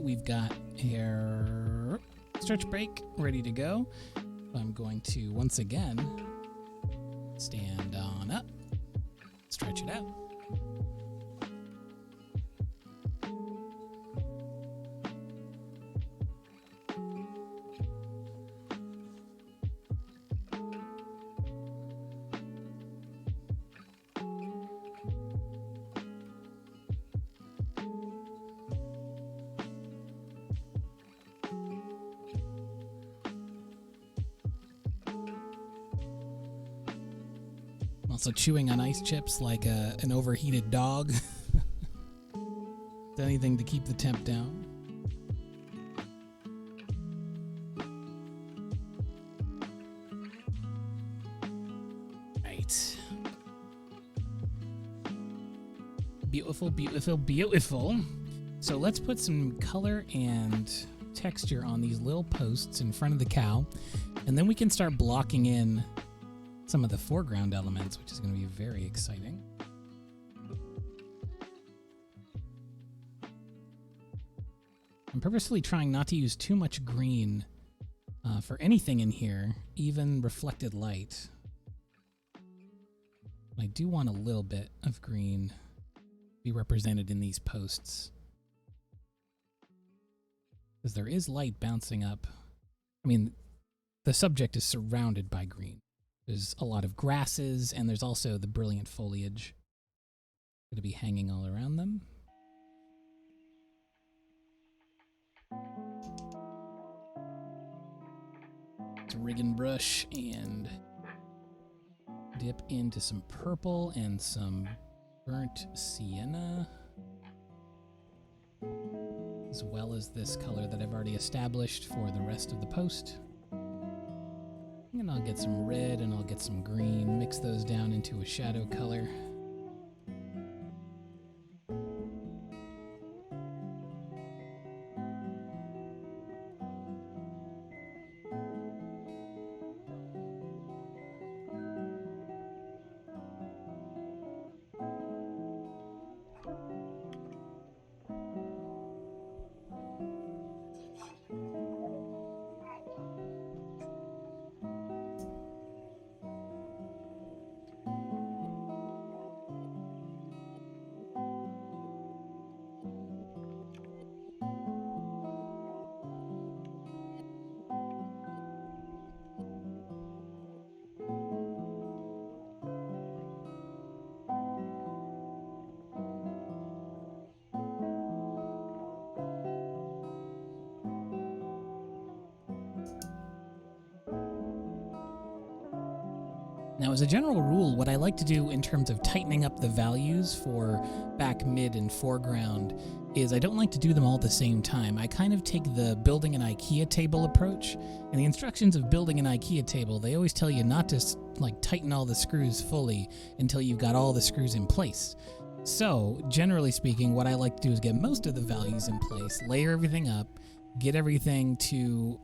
We've got our stretch break ready to go. I'm going to once again stand on up, stretch it out. Also chewing on ice chips like an overheated dog. Anything to keep the temp down. Right. Beautiful, beautiful, beautiful. So let's put some color and texture on these little posts in front of the cow, and then we can start blocking in some of the foreground elements, which is going to be very exciting. I'm purposefully trying not to use too much green for anything in here, even reflected light. I do want a little bit of green be represented in these posts, because there is light bouncing up. I mean, the subject is surrounded by green. There's a lot of grasses, and there's also the brilliant foliage going to be hanging all around them. Let's rig and brush and dip into some purple and some burnt sienna, as well as this color that I've already established for the rest of the post. And I'll get some red and I'll get some green, mix those down into a shadow color. Now, as a general rule, what I like to do in terms of tightening up the values for back, mid, and foreground is I don't like to do them all at the same time. I kind of take the building an IKEA table approach, and the instructions of building an IKEA table, they always tell you not to like tighten all the screws fully until you've got all the screws in place. So, generally speaking, what I like to do is get most of the values in place, layer everything up, get everything to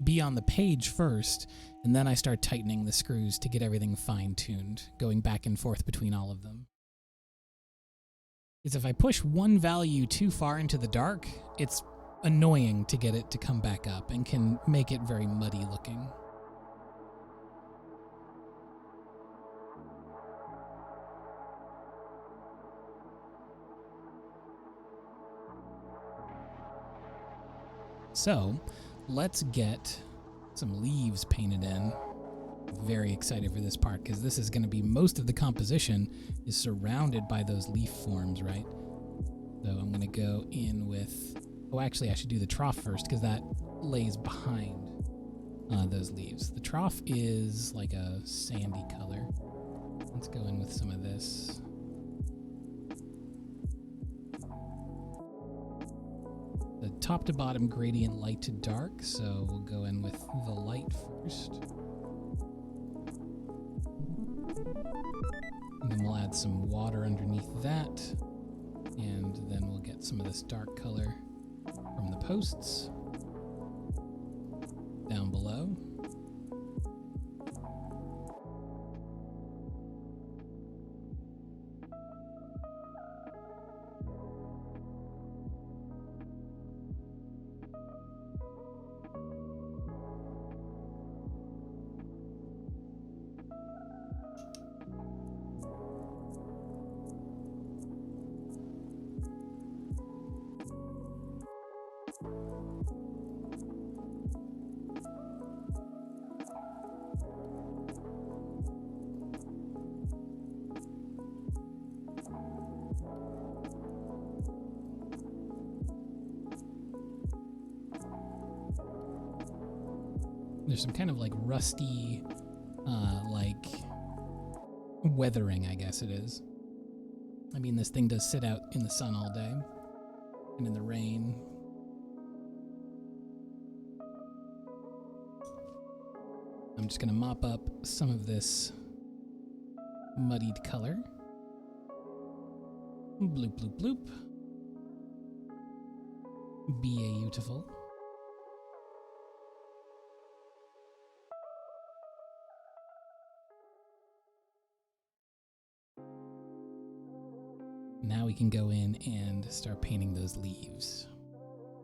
be on the page first, and then I start tightening the screws to get everything fine-tuned, going back and forth between all of them. Because if I push one value too far into the dark, it's annoying to get it to come back up and can make it very muddy looking. So, let's get some leaves painted in. Very excited for this part because this is going to be most of the composition is surrounded by those leaf forms, right? So I'm going to go in with... Oh, actually, I should do the trough first because that lays behind those leaves. The trough is like a sandy color. Let's go in with some of this. The top to bottom gradient, light to dark, so we'll go in with the light first. And then we'll add some water underneath that. And then we'll get some of this dark color from the posts down below. There's some kind of like rusty, like weathering, I guess it is. I mean, this thing does sit out in the sun all day and in the rain. I'm just going to mop up some of this muddied color. Bloop, bloop, bloop. Beautiful. Now we can go in and start painting those leaves.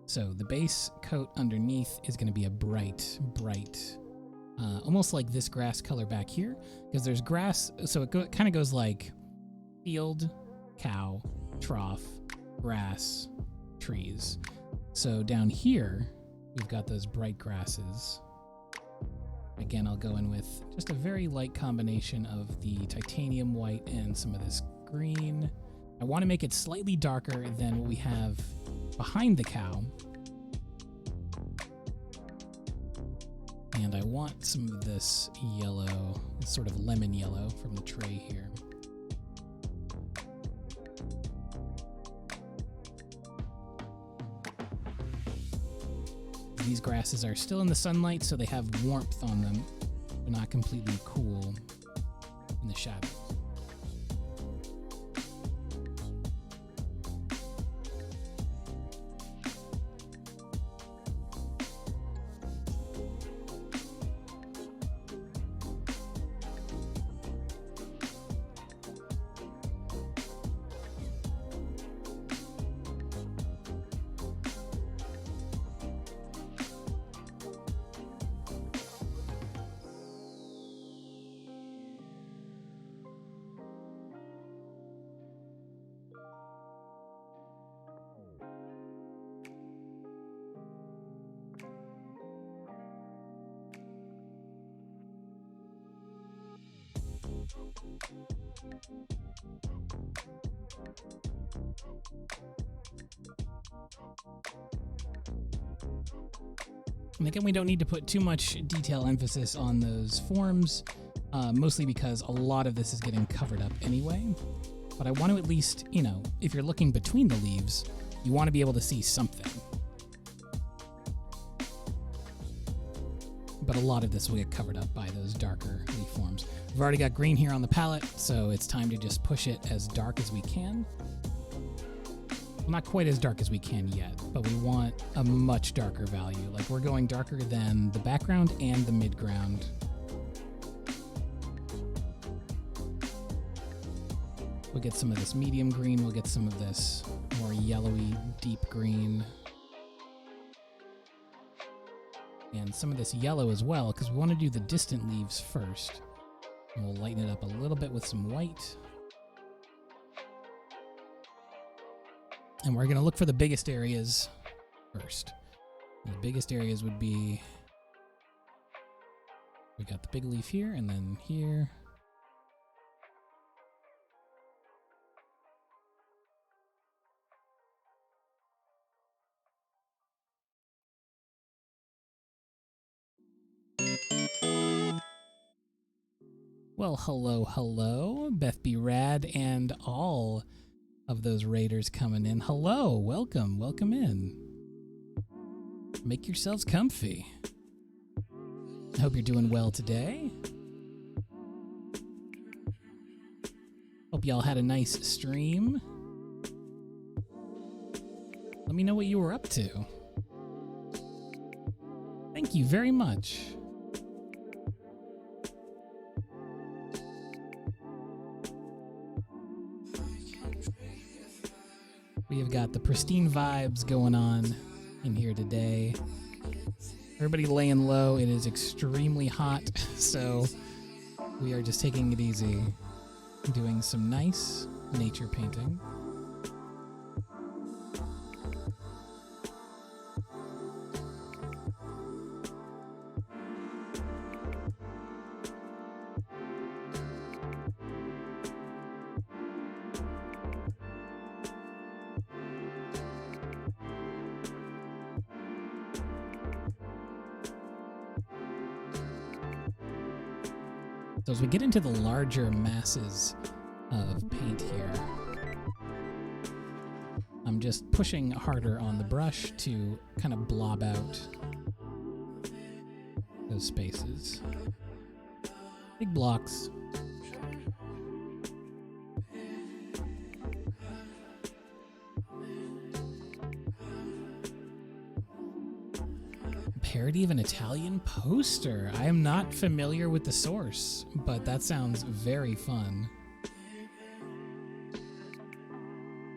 So the base coat underneath is going to be a bright, almost like this grass color back here, because there's grass, so it kind of goes like field, cow, trough, grass, trees. So down here, we've got those bright grasses. Again, I'll go in with just a very light combination of the titanium white and some of this green. I want to make it slightly darker than what we have behind the cow. And I want some of this yellow, this sort of lemon yellow from the tray here. These grasses are still in the sunlight, so they have warmth on them. They're not completely cool in the shadows. And again, we don't need to put too much detail emphasis on those forms, mostly because a lot of this is getting covered up anyway. But I want to at least, you know, if you're looking between the leaves, you want to be able to see something. But a lot of this will get covered up by those darker leaf forms. We've already got green here on the palette, so it's time to just push it as dark as we can. Well, not quite as dark as we can yet, but we want a much darker value. Like, we're going darker than the background and the midground. We'll get some of this medium green, we'll get some of this more yellowy, deep green. And some of this yellow as well, because we want to do the distant leaves first. And we'll lighten it up a little bit with some white. And we're going to look for the biggest areas first. And the biggest areas would be We got the big leaf here and then here. Well, hello, Beth B. Rad and all of those raiders coming in. Hello, welcome in. Make yourselves comfy. I hope you're doing well today. Hope y'all had a nice stream. Let me know what you were up to. Thank you very much. We have got the pristine vibes going on in here today. Everybody laying low. It is extremely hot, so we are just taking it easy, doing some nice nature painting. So as we get into the larger masses of paint here, I'm just pushing harder on the brush to kind of blob out those spaces. Big blocks. Parody of an Italian poster. I am not familiar with the source, but that sounds very fun.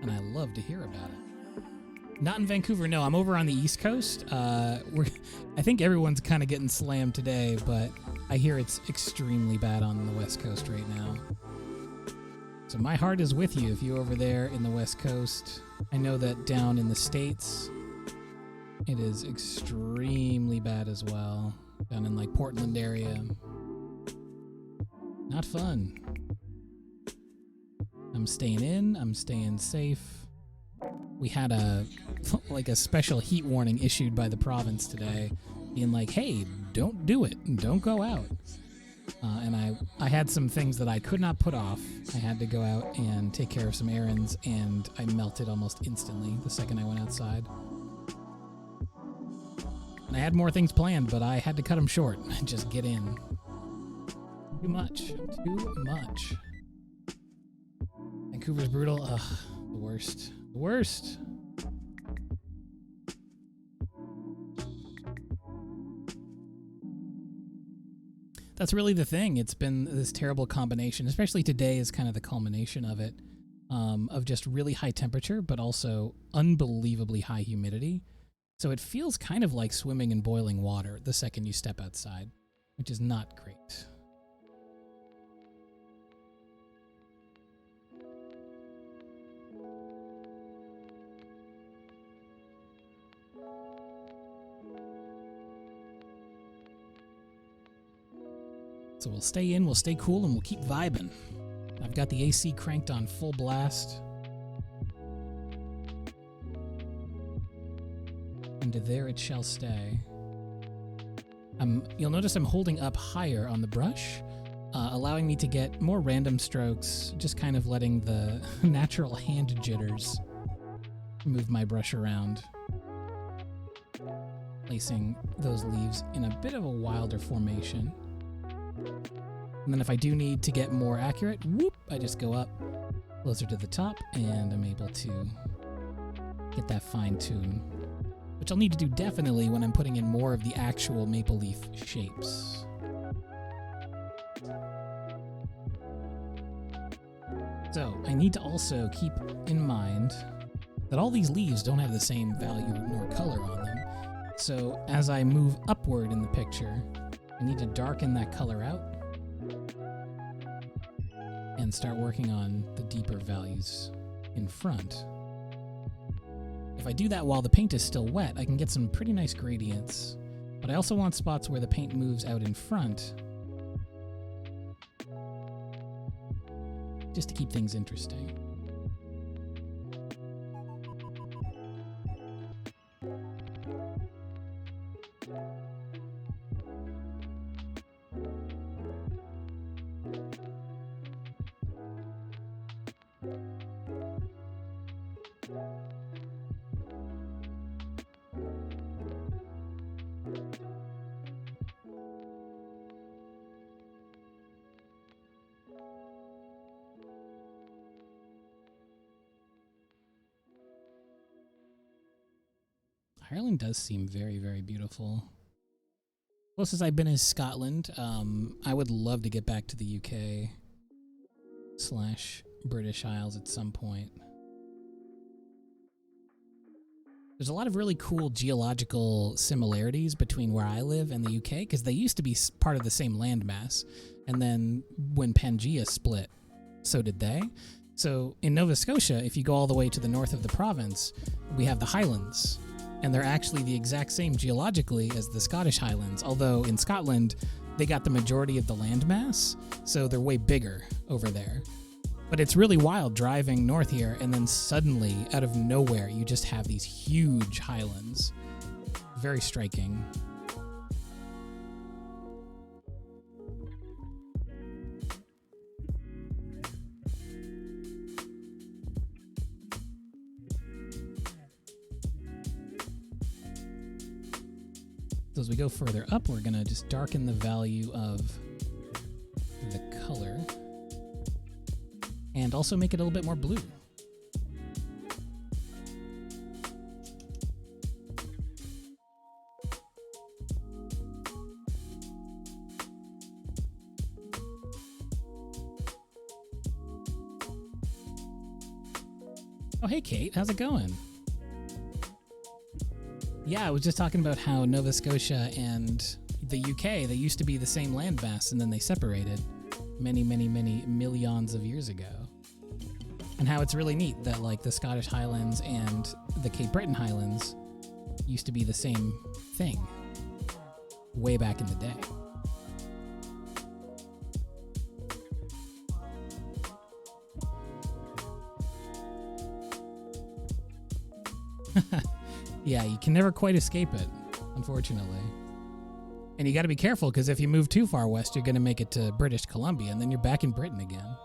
And I love to hear about it. Not in Vancouver, no. I'm over on the East Coast. I think everyone's kind of getting slammed today, but I hear it's extremely bad on the West Coast right now. So my heart is with you if you're over there in the West Coast. I know that down in the States, it is extremely bad as well, down in like Portland area. Not fun. I'm staying in, I'm staying safe. We had a special heat warning issued by the province today, being like, hey, don't do it, don't go out. And I had some things that I could not put off. I had to go out and take care of some errands, and I melted almost instantly the second I went outside. And I had more things planned, but I had to cut them short and just get in. Too much. Vancouver's brutal. Ugh, the worst. The worst. That's really the thing. It's been this terrible combination, especially today is kind of the culmination of it, of just really high temperature, but also unbelievably high humidity. So it feels kind of like swimming in boiling water the second you step outside, which is not great. So we'll stay in, we'll stay cool, and we'll keep vibing. I've got the AC cranked on full blast. And there it shall stay. You'll notice I'm holding up higher on the brush, allowing me to get more random strokes, just kind of letting the natural hand jitters move my brush around, placing those leaves in a bit of a wilder formation. And then if I do need to get more accurate, whoop, I just go up closer to the top, and I'm able to get that fine tune. Which I'll need to do definitely when I'm putting in more of the actual maple leaf shapes. So, I need to also keep in mind that all these leaves don't have the same value nor color on them. So, as I move upward in the picture, I need to darken that color out and start working on the deeper values in front. If I do that while the paint is still wet, I can get some pretty nice gradients. But I also want spots where the paint moves out in front just to keep things interesting. Ireland does seem very, very beautiful. Closest I've been is Scotland. I would love to get back to the UK / British Isles at some point. There's a lot of really cool geological similarities between where I live and the UK, because they used to be part of the same landmass. And then when Pangea split, so did they. So in Nova Scotia, if you go all the way to the north of the province, we have the Highlands. And they're actually the exact same geologically as the Scottish Highlands, although in Scotland, they got the majority of the landmass, so they're way bigger over there. But it's really wild driving north here, and then suddenly, out of nowhere, you just have these huge highlands. Very striking. So as we go further up, we're going to just darken the value of the color and also make it a little bit more blue. Oh, hey, Kate. How's it going? Yeah, I was just talking about how Nova Scotia and the UK, they used to be the same landmass, and then they separated many, many, many millions of years ago. And how it's really neat that, like, the Scottish Highlands and the Cape Breton Highlands used to be the same thing way back in the day. Yeah, you can never quite escape it, unfortunately. And you got to be careful, because if you move too far west, you're going to make it to British Columbia, and then you're back in Britain again.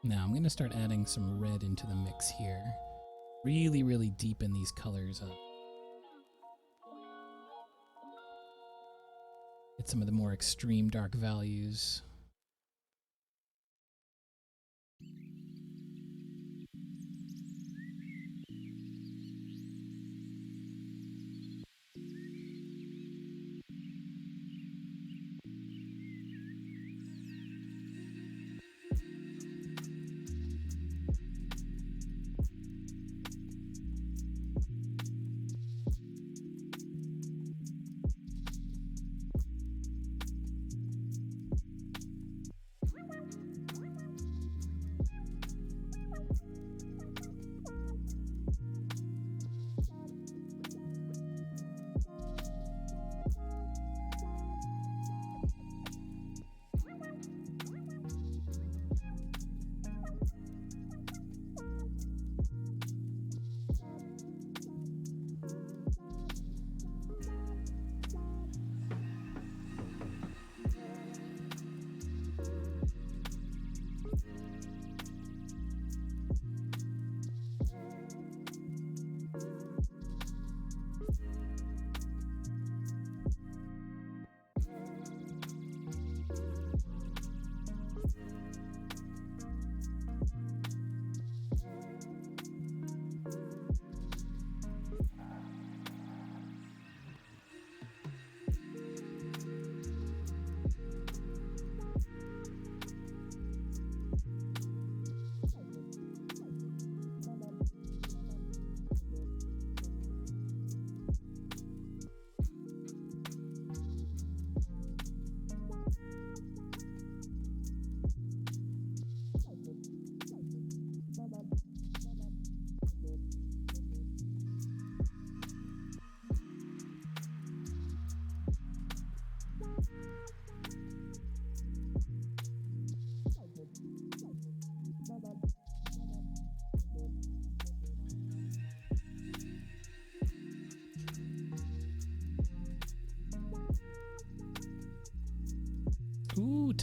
Now I'm going to start adding some red into the mix here. Really, really deepen these colors up. Get some of the more extreme dark values.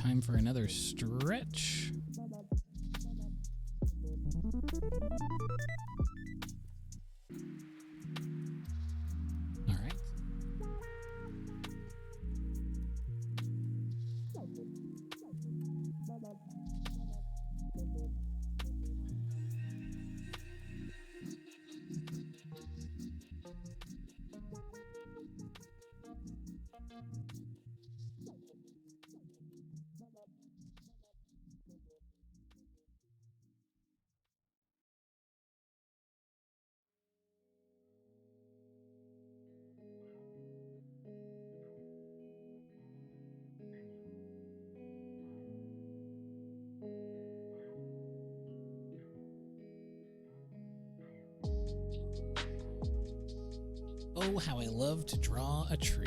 time for another stretch. All right. Oh, how I love to draw a tree.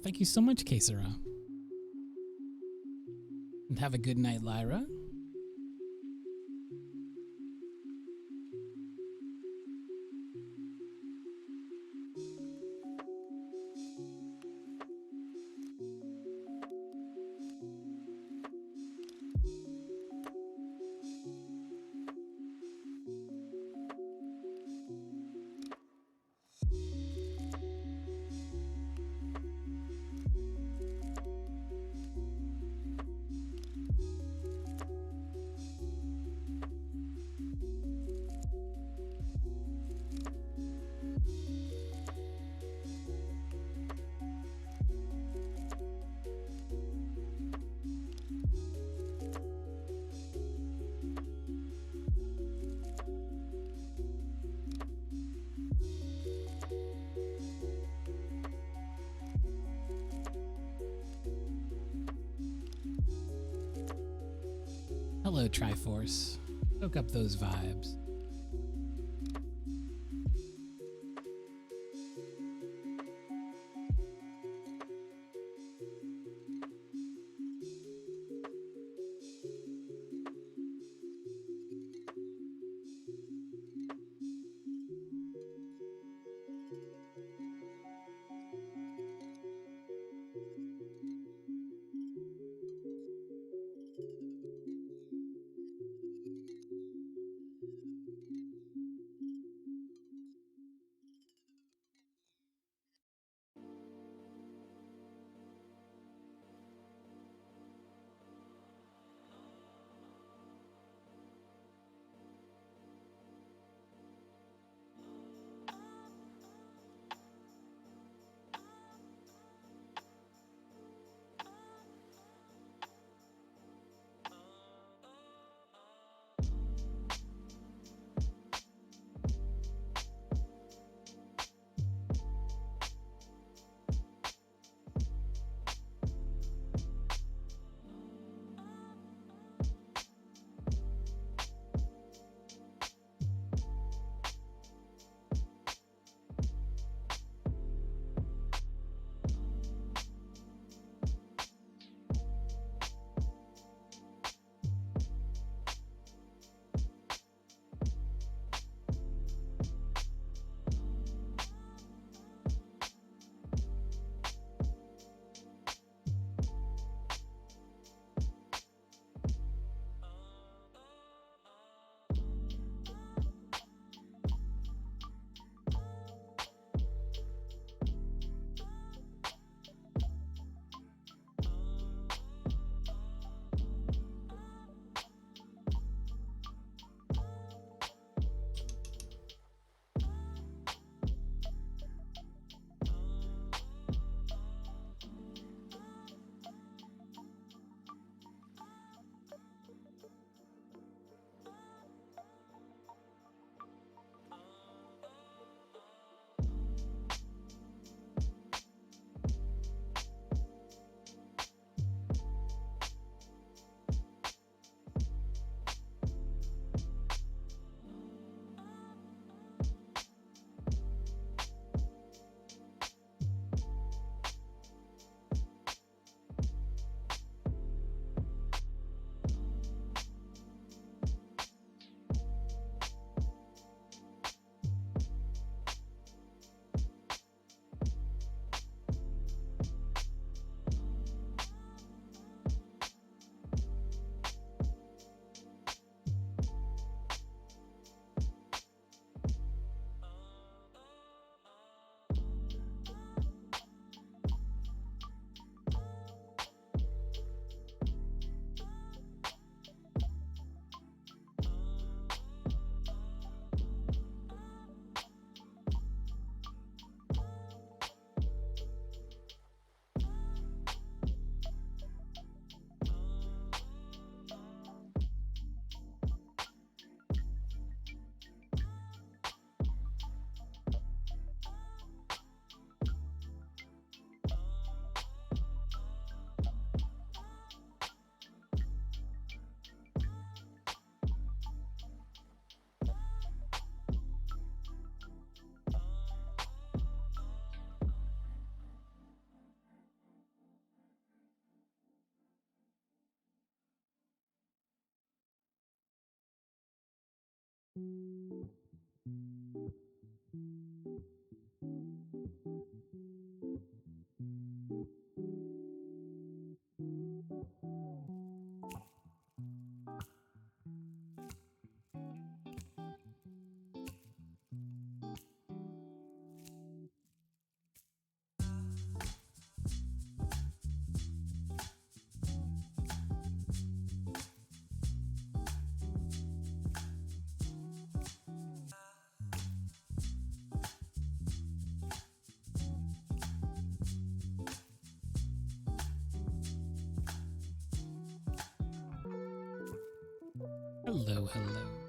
Thank you so much, Kesara. And have a good night, Lyra. Hello, Triforce. Soak up those vibes. Hello, hello.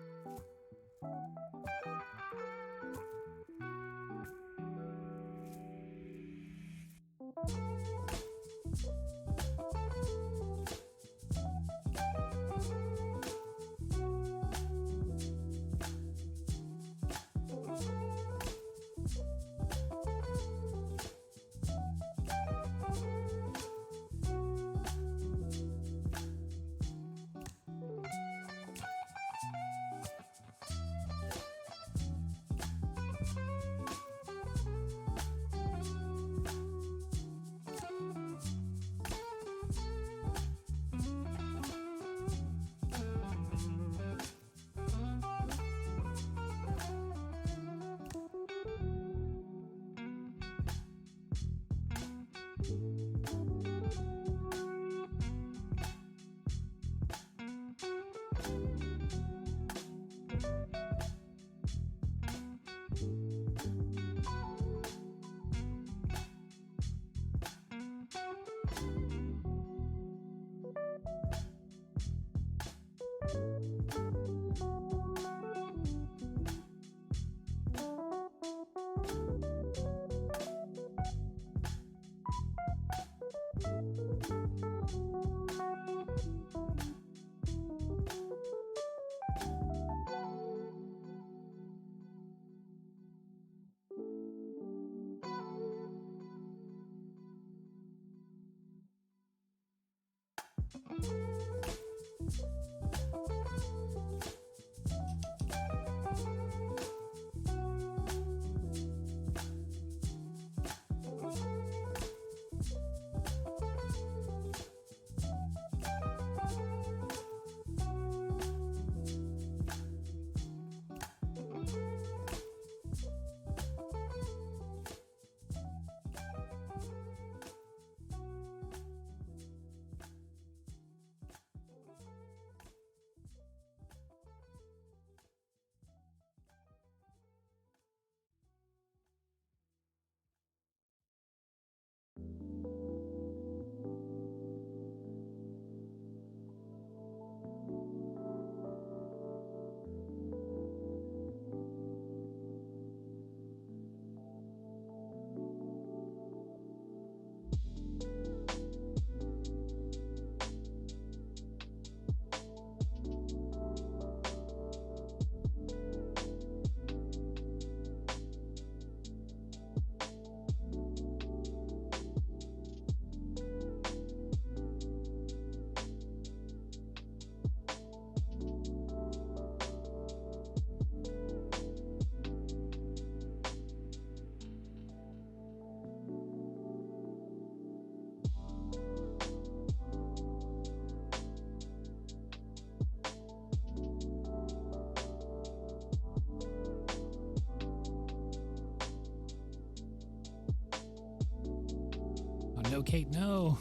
Oh, no, Kate, no.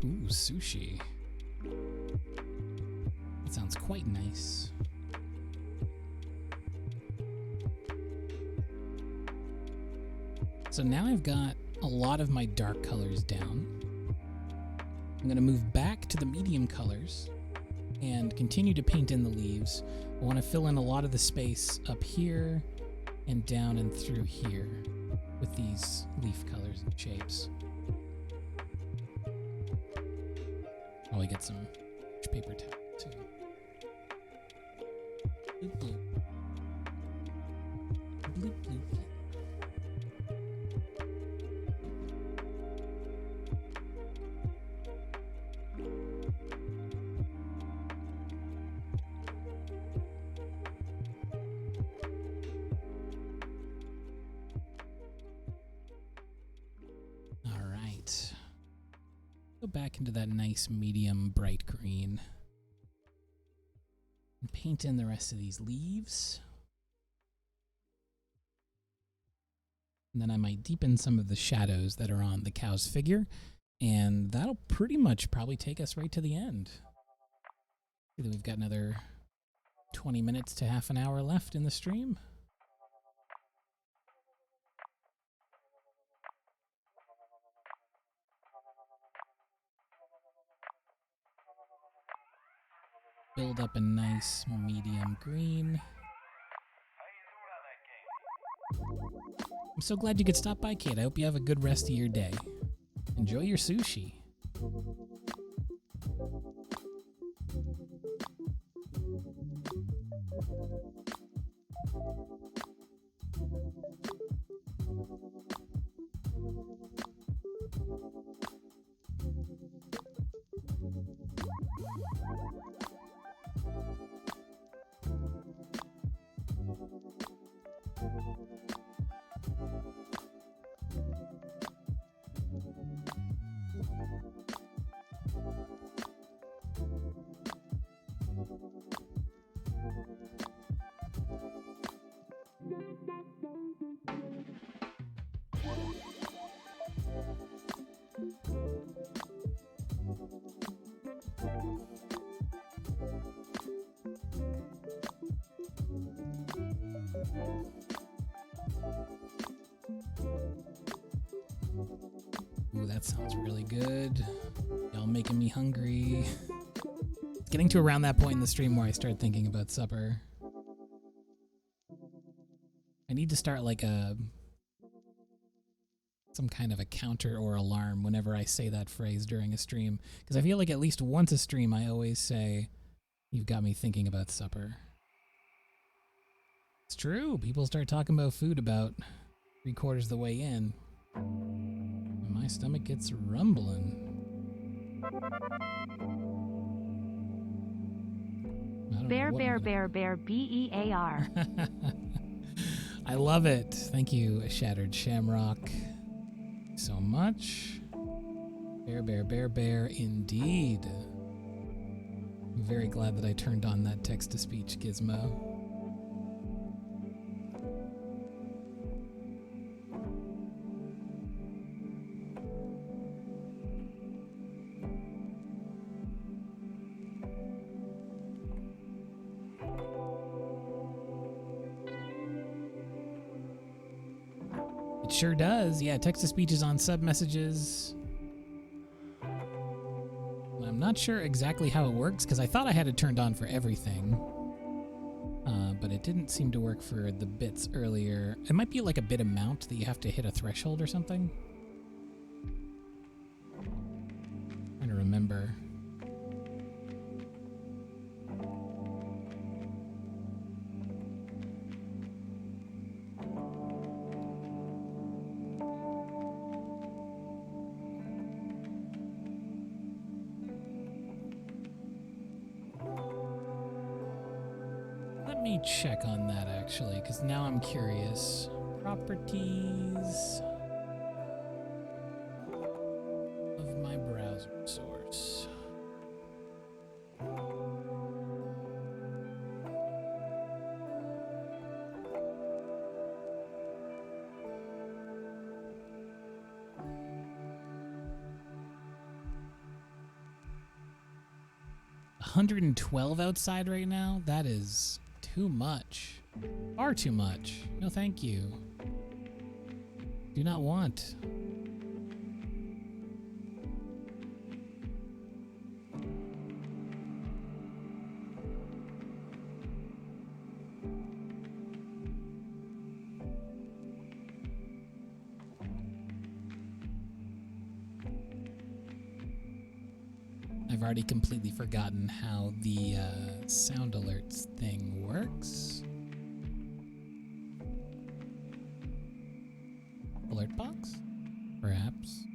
Ooh, sushi. That sounds quite nice. So now I've got a lot of my dark colors down. I'm going to move back to the medium colors and continue to paint in the leaves. I want to fill in a lot of the space up here and down and through here with these leaf colors and shapes. I'll get some paper towel too. Bloop, bloop. Bloop, bloop. All right. Go back into that nice medium bright green and paint in the rest of these leaves. And then I might deepen some of the shadows that are on the cow's figure, and that'll pretty much probably take us right to the end. We've got another 20 minutes to half an hour left in the stream. Build up a nice medium green. I'm so glad you could stop by, Kate. I hope you have a good rest of your day. Enjoy your sushi. Ooh, that sounds really good. Y'all making me hungry. It's getting to around that point in the stream where I start thinking about supper. I need to start like some kind of a counter or alarm whenever I say that phrase during a stream, because I feel like at least once a stream I always say, "You've got me thinking about supper." It's true. People start talking about food about 3/4 of the way in. My stomach gets rumbling. Bear, B-E-A-R. I love it. Thank you, Shattered Shamrock, so much. Bear, indeed. I'm very glad that I turned on that text-to-speech gizmo. Sure does. Yeah, text-to-speech is on sub messages. I'm not sure exactly how it works because I thought I had it turned on for everything, but it didn't seem to work for the bits earlier. It might be like a bit amount that you have to hit a threshold or something. I'm trying to remember. Let me check on that actually, because now I'm curious. Properties of my browser source. 112 outside right now? That is too much. Far too much. No, thank you. Do not want. I've already completely forgotten how the sound alerts thing works. Alert box? Perhaps.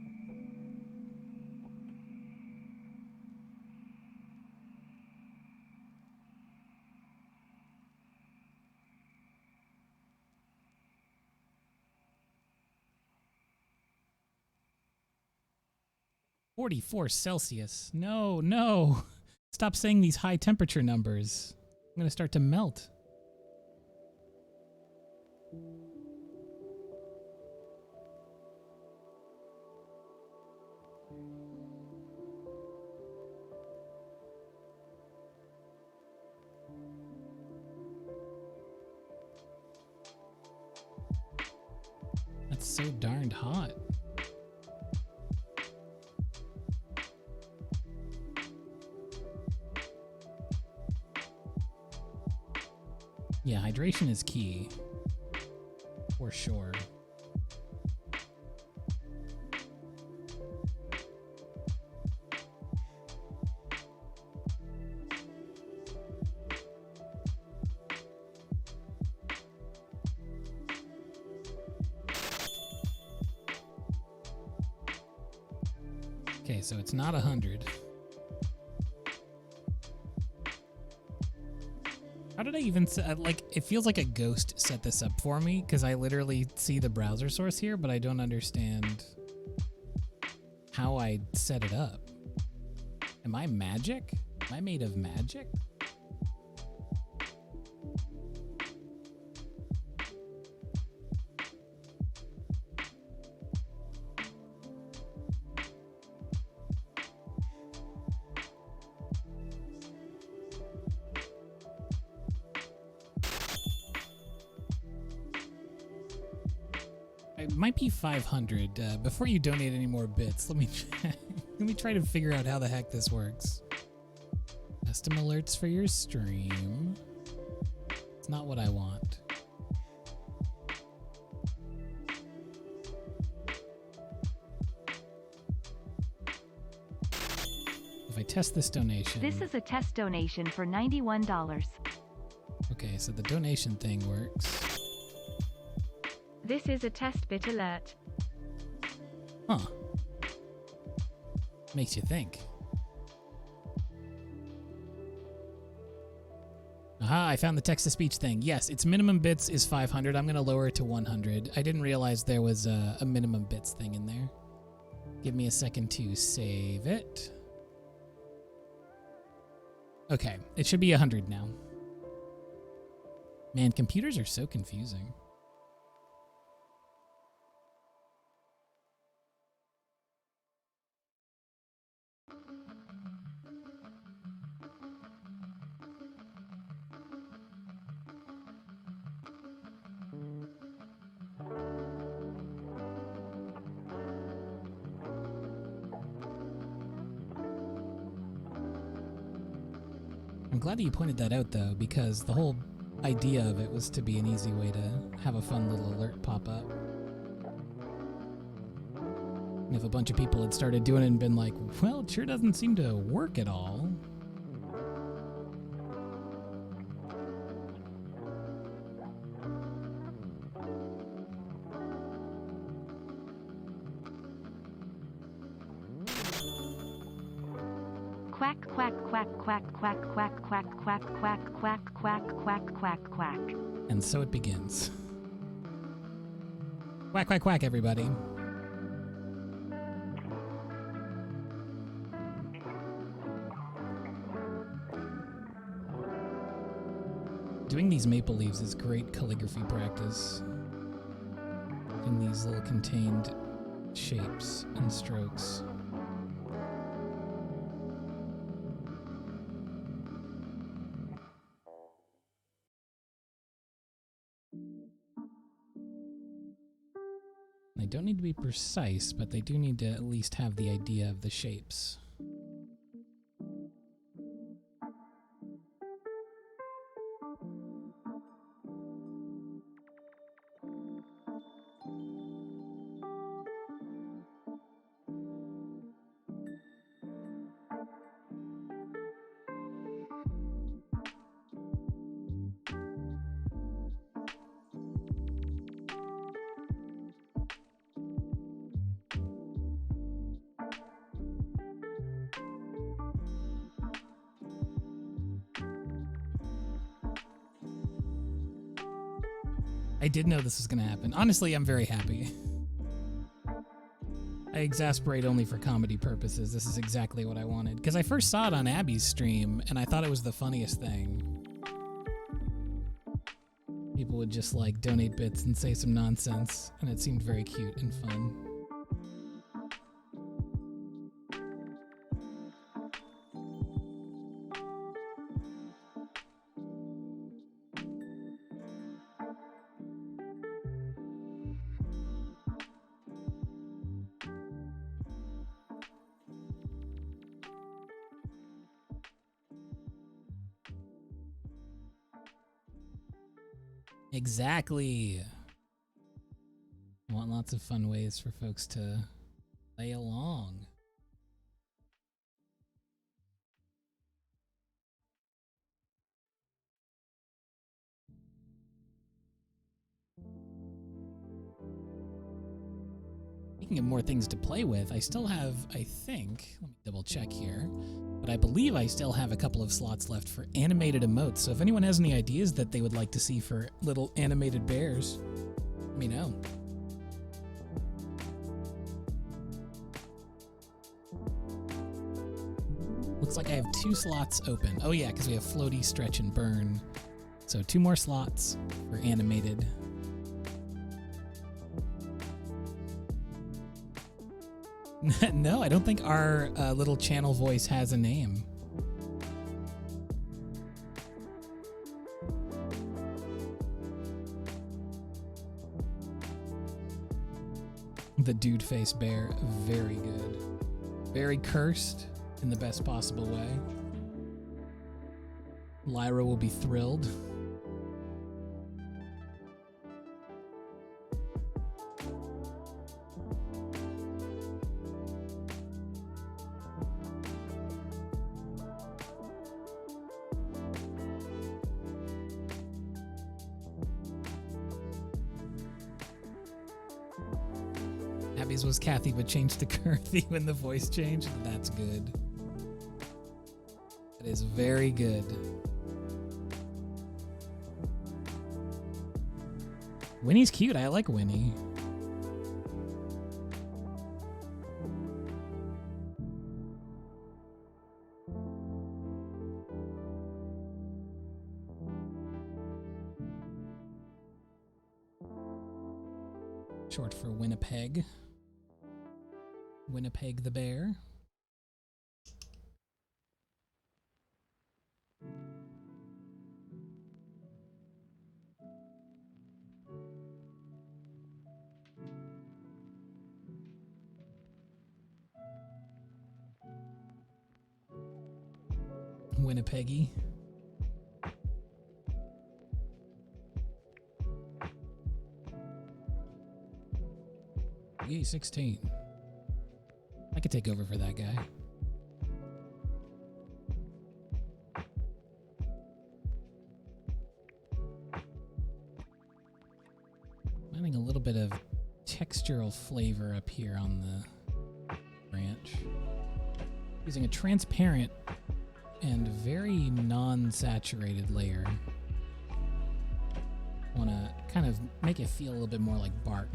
$44 Celsius. No, no. Stop saying these high temperature numbers. I'm gonna start to melt. That's so darned hot. Yeah, hydration is key. For sure. Okay, so it's not 100. How did I even set, like, it feels like a ghost set this up for me because I literally see the browser source here, but I don't understand how I set it up. Am I magic? Am I made of magic? It might be 500. Before you donate any more bits, let me let me try to figure out how the heck this works. Custom alerts for your stream. It's not what I want. If I test this donation. This is a test donation for $91. Okay, so the donation thing works. This is a test bit alert. Huh. Makes you think. Aha, I found the text-to-speech thing. Yes, its minimum bits is 500. I'm going to lower it to 100. I didn't realize there was a minimum bits thing in there. Give me a second to save it. Okay, it should be 100 now. Man, computers are so confusing. I'm glad that you pointed that out, though, because the whole idea of it was to be an easy way to have a fun little alert pop up. And if a bunch of people had started doing it and been like, well, it sure doesn't seem to work at all. Quack, quack, quack, quack, quack, quack, quack, quack, quack, quack, quack, quack, quack, quack. And so it begins. Quack, quack, quack, everybody. Doing these maple leaves is great calligraphy practice. In these little contained shapes and strokes. They don't need to be precise, but they do need to at least have the idea of the shapes. I did know this was going to happen. Honestly, I'm very happy. I exasperate only for comedy purposes. This is exactly what I wanted. Because I first saw it on Abby's stream, and I thought it was the funniest thing. People would just, like, donate bits and say some nonsense, and it seemed very cute and fun. Exactly. I want lots of fun ways for folks to play along. Speaking of more things to play with, I still have, I think, let me double check here, but I believe I still have a couple of slots left for animated emotes, so if anyone has any ideas that they would like to see for little animated bears, let me know. Looks like I have 2 slots open. Oh yeah, because we have floaty, stretch, and burn. So 2 more slots for animated. No, I don't think our little channel voice has a name. The dude face bear, very good. Very cursed in the best possible way. Lyra will be thrilled. Abby's was Kathy, but changed to Kirthy when the voice changed. That's good. That is very good. Winnie's cute. I like Winnie. Short for Winnipeg. Winnipeg the bear. Winnipeggy. Yay, 16. I could take over for that guy. Finding a little bit of textural flavor up here on the branch. Using a transparent and very non-saturated layer. Want to kind of make it feel a little bit more like bark.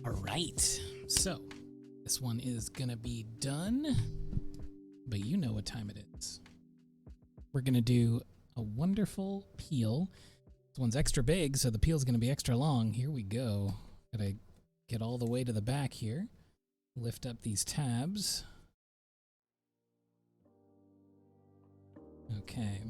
All right, so this one is gonna be done, but you know what time it is. We're gonna do a wonderful peel. This one's extra big, so the peel's gonna be extra long. Here we go. Gotta get all the way to the back here. Lift up these tabs. Okay.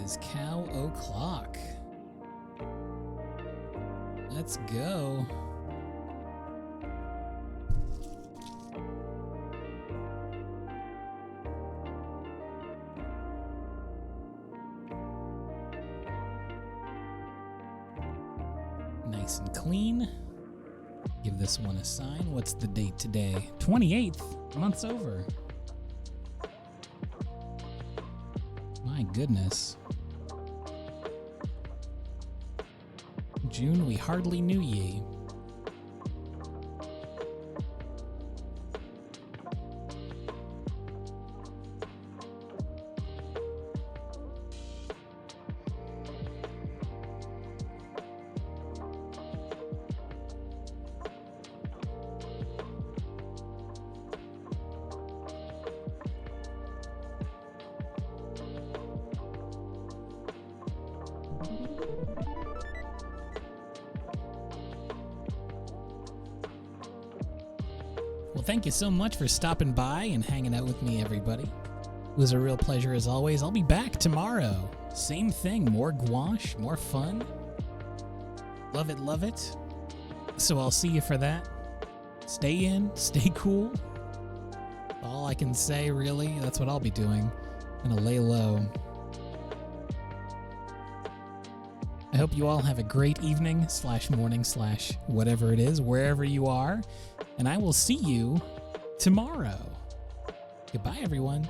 Is cow o'clock. Let's go. Nice and clean. Give this one a sign. What's the date today? 28th. Month's over. My goodness. June, we hardly knew ye. thank you so much for stopping by and hanging out with me, everybody. It was a real pleasure as always. I'll be back tomorrow. Same thing, more gouache, more fun. Love it, love it. So I'll see you for that. Stay in, stay cool. All I can say, really, that's what I'll be doing. I'm gonna lay low. I hope you all have a great evening / morning / whatever it is, wherever you are. And I will see you tomorrow. Goodbye, everyone.